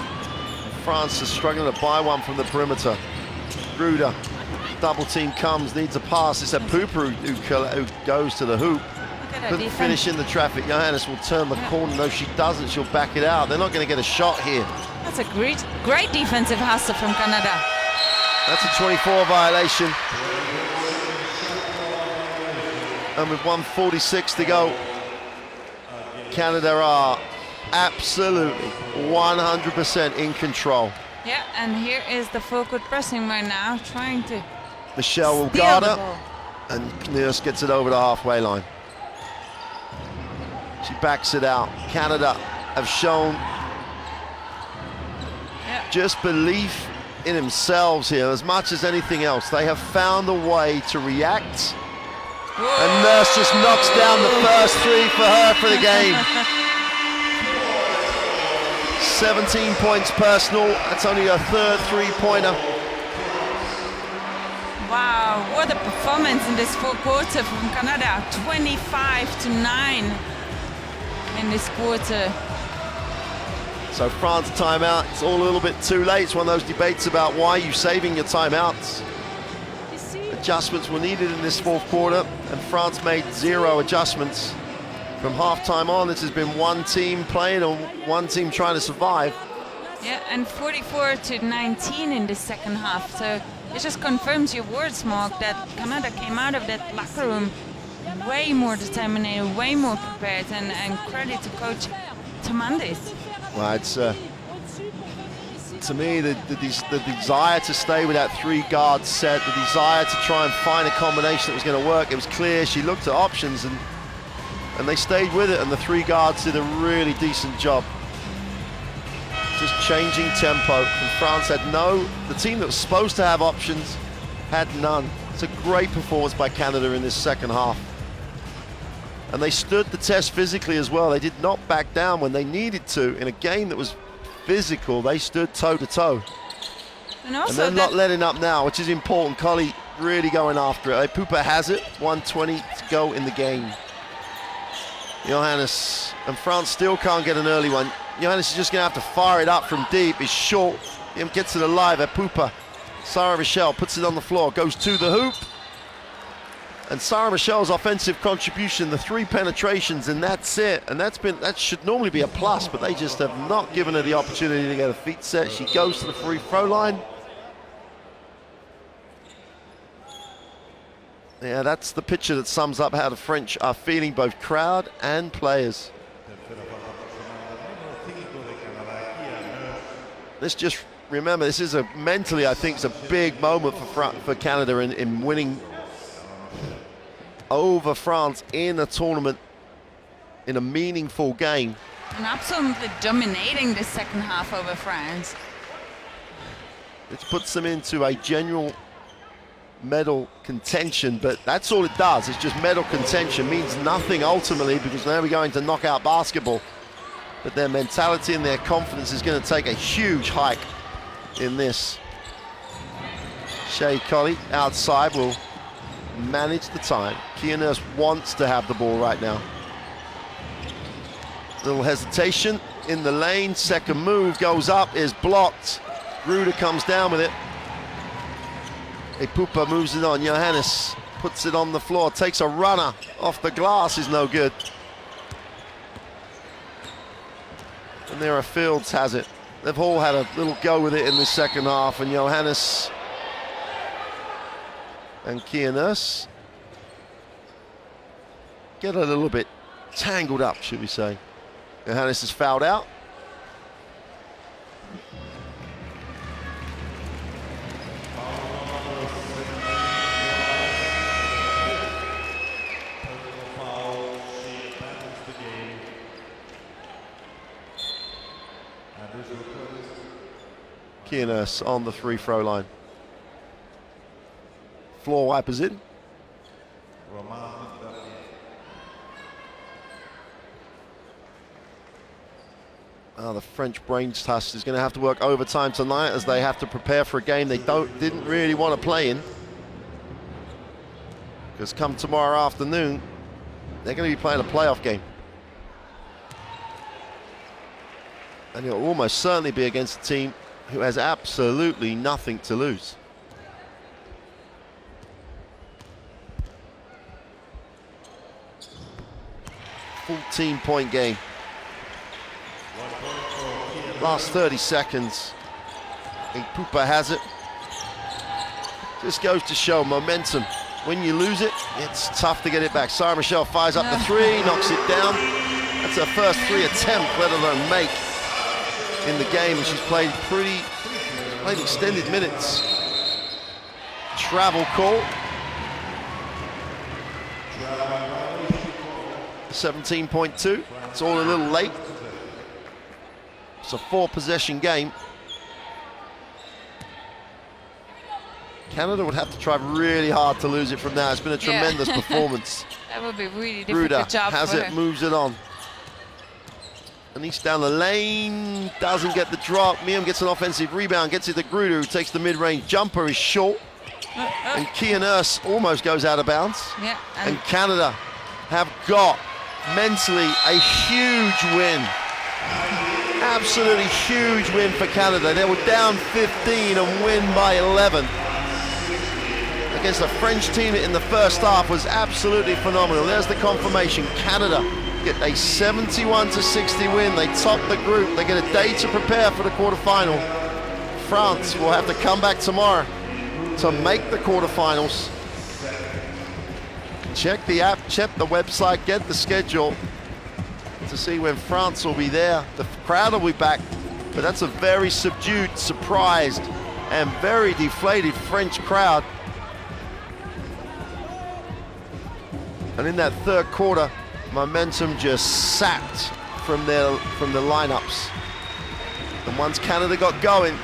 France is struggling to buy one from the perimeter. Ruder, double team comes, needs a pass. It's a Pupa who goes to the hoop. Couldn't finish in the traffic. Johannes will turn the corner. No, she doesn't. She'll back it out. They're not going to get a shot here. That's a great defensive hustle from Canada. That's a 24 violation. And with 1:46 to go, Canada are absolutely 100% in control. Yeah, and here is the full court pressing right now, trying to Michelle will steal guard the her, ball. and Nurse gets it over the halfway line. She backs it out. Canada have shown just belief in themselves here as much as anything else. They have found a way to react. And Nurse just knocks down the first three for her for the game. 17 points personal. That's only her third three-pointer. Wow, what a performance in this fourth quarter from Canada. 25-9 in this quarter. So France timeout. It's all a little bit too late. It's one of those debates about why you saving your timeouts. Adjustments were needed in this fourth quarter, and France made 0 adjustments. From halftime on, this has been one team playing and one team trying to survive. Yeah, and 44-19 in the second half. So it just confirms your words, Mark, that Canada came out of that locker room way more determined, way more prepared, and credit to Coach Tamandis. Well, it's to me the desire to stay with that 3-guard set, the desire to try and find a combination that was going to work. It was clear she looked at options and they stayed with it, and the 3 guards did a really decent job. Just changing tempo. And France had the team that was supposed to have options had none. It's a great performance by Canada in this second half. And they stood the test physically as well. They did not back down when they needed to. In a game that was physical, they stood toe to toe. And they're not letting up now, which is important. Collie really going after it. Pupa has it, 1:20 to go in the game. Johannes, and France still can't get an early one. Johannes is just going to have to fire it up from deep. It's short. Him gets it alive at Pupa. Sarah Michelle puts it on the floor, goes to the hoop. And Sarah Michelle's offensive contribution, the 3 penetrations, and that's it. And that should normally be a plus, but they just have not given her the opportunity to get her feet set. She goes to the free throw line. Yeah, that's the picture that sums up how the French are feeling, both crowd and players. Let's just remember, this is mentally, I think, it's a big moment for Canada in winning over France in a tournament, in a meaningful game. And absolutely dominating the second half over France. It puts them into a general medal contention, but that's all it does. It's just medal contention. Means nothing ultimately, because now we're going to knockout basketball. But their mentality and their confidence is going to take a huge hike in this. Shea Colley outside will manage the time. Kia Nurse wants to have the ball right now. Little hesitation in the lane. Second move goes up, is blocked. Ruder comes down with it. Pupa moves it on. Johannes puts it on the floor, takes a runner off the glass, is no good. And there Fields has it. They've all had a little go with it in the second half, and Johannes and Kia Nurse get a little bit tangled up, should we say. Johannes is fouled out. Kia Nurse on the free throw line. Floor wipers in. The French brains trust is going to have to work overtime tonight as they have to prepare for a game they didn't really want to play in. Because come tomorrow afternoon, they're going to be playing a playoff game. And it'll almost certainly be against a team who has absolutely nothing to lose. Full-point game. Last 30 seconds. Pupa has it. Just goes to show momentum. When you lose it, it's tough to get it back. Sarah Michelle fires up the 3, knocks it down. That's her first 3 attempt, let alone make, in the game. And she's played pretty Played extended minutes. Travel call. 17.2. It's all a little late. It's a 4-possession game. Canada would have to try really hard to lose it from now. It's been a tremendous performance. That would be really difficult job has for it, her. moves it on. And he's down the lane, doesn't get the drop. Miam gets an offensive rebound, gets it to Gruder, who takes the mid-range jumper, is short. And Kia Nurse almost goes out of bounds. Yeah, And Canada have got mentally a huge win. Absolutely huge win for Canada. They were down 15 and win by 11. Against a French team that in the first half was absolutely phenomenal. There's the confirmation. Canada get a 71-60 win. They top the group. They get a day to prepare for the quarterfinal. France will have to come back tomorrow to make the quarterfinals. Check the app, check the website, get the schedule to see when France will be there. The crowd will be back, but that's a very subdued, surprised, and very deflated French crowd. And in that third quarter, momentum just sapped from the lineups. And once Canada got going,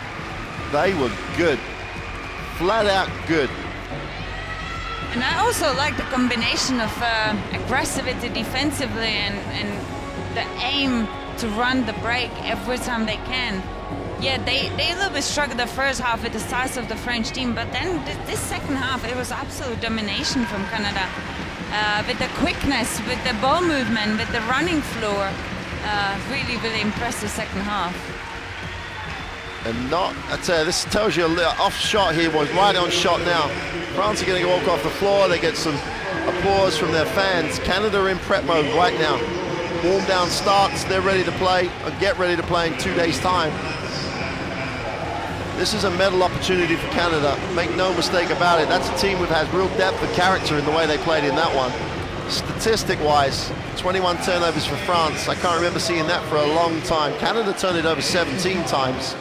they were good, flat out good. And I also like the combination of aggressivity defensively and the aim to run the break every time they can. Yeah, they a little bit struggled the first half with the size of the French team, but then this second half, it was absolute domination from Canada. With the quickness, with the ball movement, with the running floor. Really, really impressive second half. And I tell you, this tells you a little off shot here was right on shot now. France are going to walk off the floor. They get some applause from their fans. Canada are in prep mode right now. Warm down starts. They're ready to play and get ready to play in 2 days' time. This is a medal opportunity for Canada. Make no mistake about it. That's a team who has real depth of character in the way they played in that one. Statistic-wise, 21 turnovers for France. I can't remember seeing that for a long time. Canada turned it over 17 times.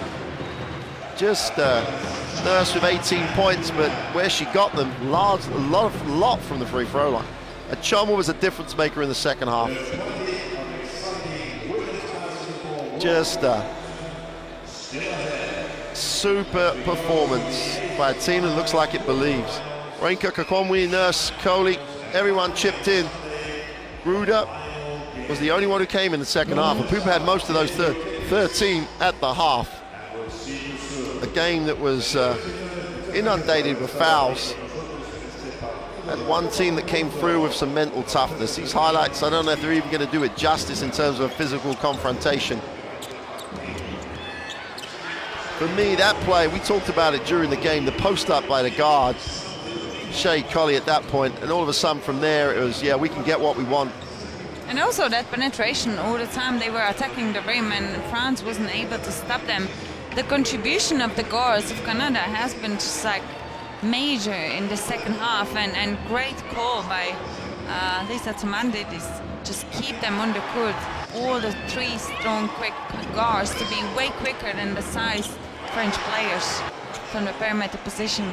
Just Nurse with 18 points, but where she got them, a lot from the free throw line. Achoma was a difference maker in the second half. Just super performance by a team that looks like it believes. Renka, Kakonwi, Nurse, Coley, everyone chipped in. Gruder was the only one who came in the second half, and Pupa had most of those 13 at the half. A game that was inundated with fouls. And one team that came through with some mental toughness. These highlights, I don't know if they're even going to do it justice in terms of a physical confrontation. For me, that play, we talked about it during the game, the post up by the guard, Shea Colley at that point, and all of a sudden from there it was, yeah, we can get what we want. And also that penetration all the time they were attacking the rim and France wasn't able to stop them. The contribution of the guards of Canada has been just like major in the second half, and great call by Lisa Tamandi is just keep them on the court. All the three strong, quick guards to be way quicker than the size French players from the perimeter position.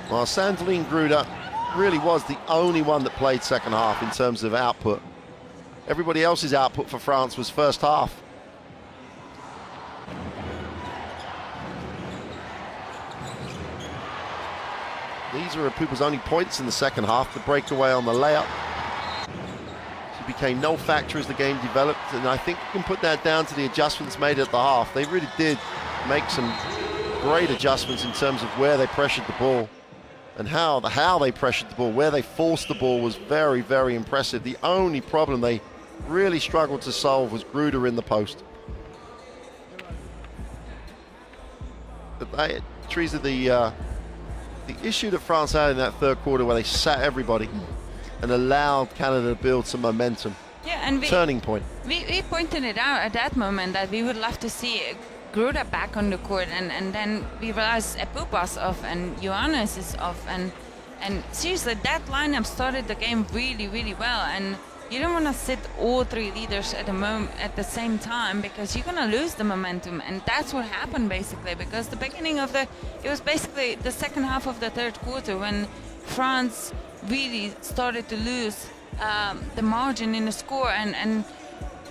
Well, Sandeline Gruder really was the only one that played second half in terms of output. Everybody else's output for France was first half. These are Pupa's only points in the second half, the breakaway on the layup. She became no factor as the game developed, and I think you can put that down to the adjustments made at the half. They really did make some great adjustments in terms of where they pressured the ball and how they pressured the ball, where they forced the ball was very, very impressive. The only problem they really struggled to solve was Gruder in the post. But Teresa, the issue that France had in that third quarter where they sat everybody and allowed Canada to build some momentum. Yeah, and turning point. We pointed it out at that moment that we would love to see Gruder back on the court, and then we realized Pupa's off and Johannes is off, and seriously that lineup started the game really, really well, and you don't want to sit all three leaders at the same time, because you're gonna lose the momentum, and that's what happened basically. Because the beginning of it was basically the second half of the third quarter when France really started to lose the margin in the score, and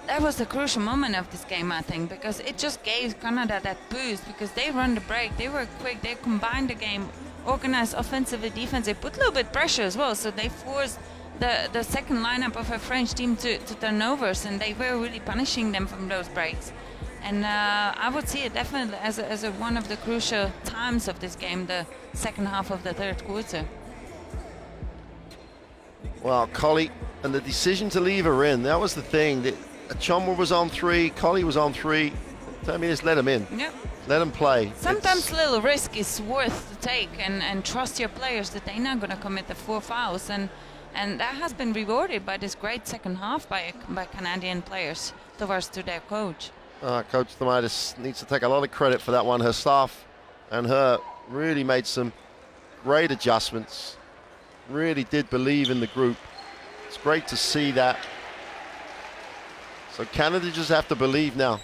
that was the crucial moment of this game, I think, because it just gave Canada that boost, because they run the break, they were quick, they combined the game, organized offensively, defensively, put a little bit pressure as well, so they forced the second lineup of a French team to turnovers, and they were really punishing them from those breaks. And I would see it definitely as a one of the crucial times of this game, the second half of the third quarter. Well, Collie, and the decision to leave her in, that was the thing. Chomwa was on 3, Collie was on 3. I mean, just let them in. Yep. Let them play. Sometimes little risk is worth to take, and trust your players that they're not going to commit the 4 fouls. And that has been rewarded by this great second half by Canadian players towards to their coach. Coach Thomaitis needs to take a lot of credit for that one. Her staff and her really made some great adjustments. Really did believe in the group. It's great to see that. So Canada just have to believe now.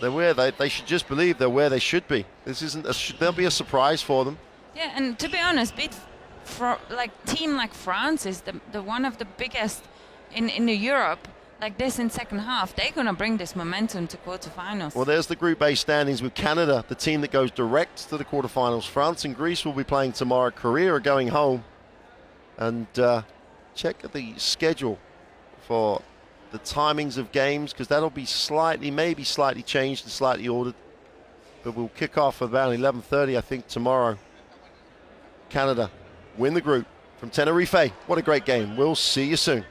They're where they should just believe they're where they should be. This isn't there'll be a surprise for them. Yeah, and to be honest, team like France is the one of the biggest in the Europe like this in second half. They're gonna bring this momentum to quarterfinals. Well, there's the Group A standings with Canada, the team that goes direct to the quarterfinals. France and Greece will be playing tomorrow. Korea are going home. And check the schedule for the timings of games, because that'll be maybe slightly changed and slightly ordered. But we'll kick off about 11:30, I think, tomorrow. Canada win the group from Tenerife. What a great game. We'll see you soon.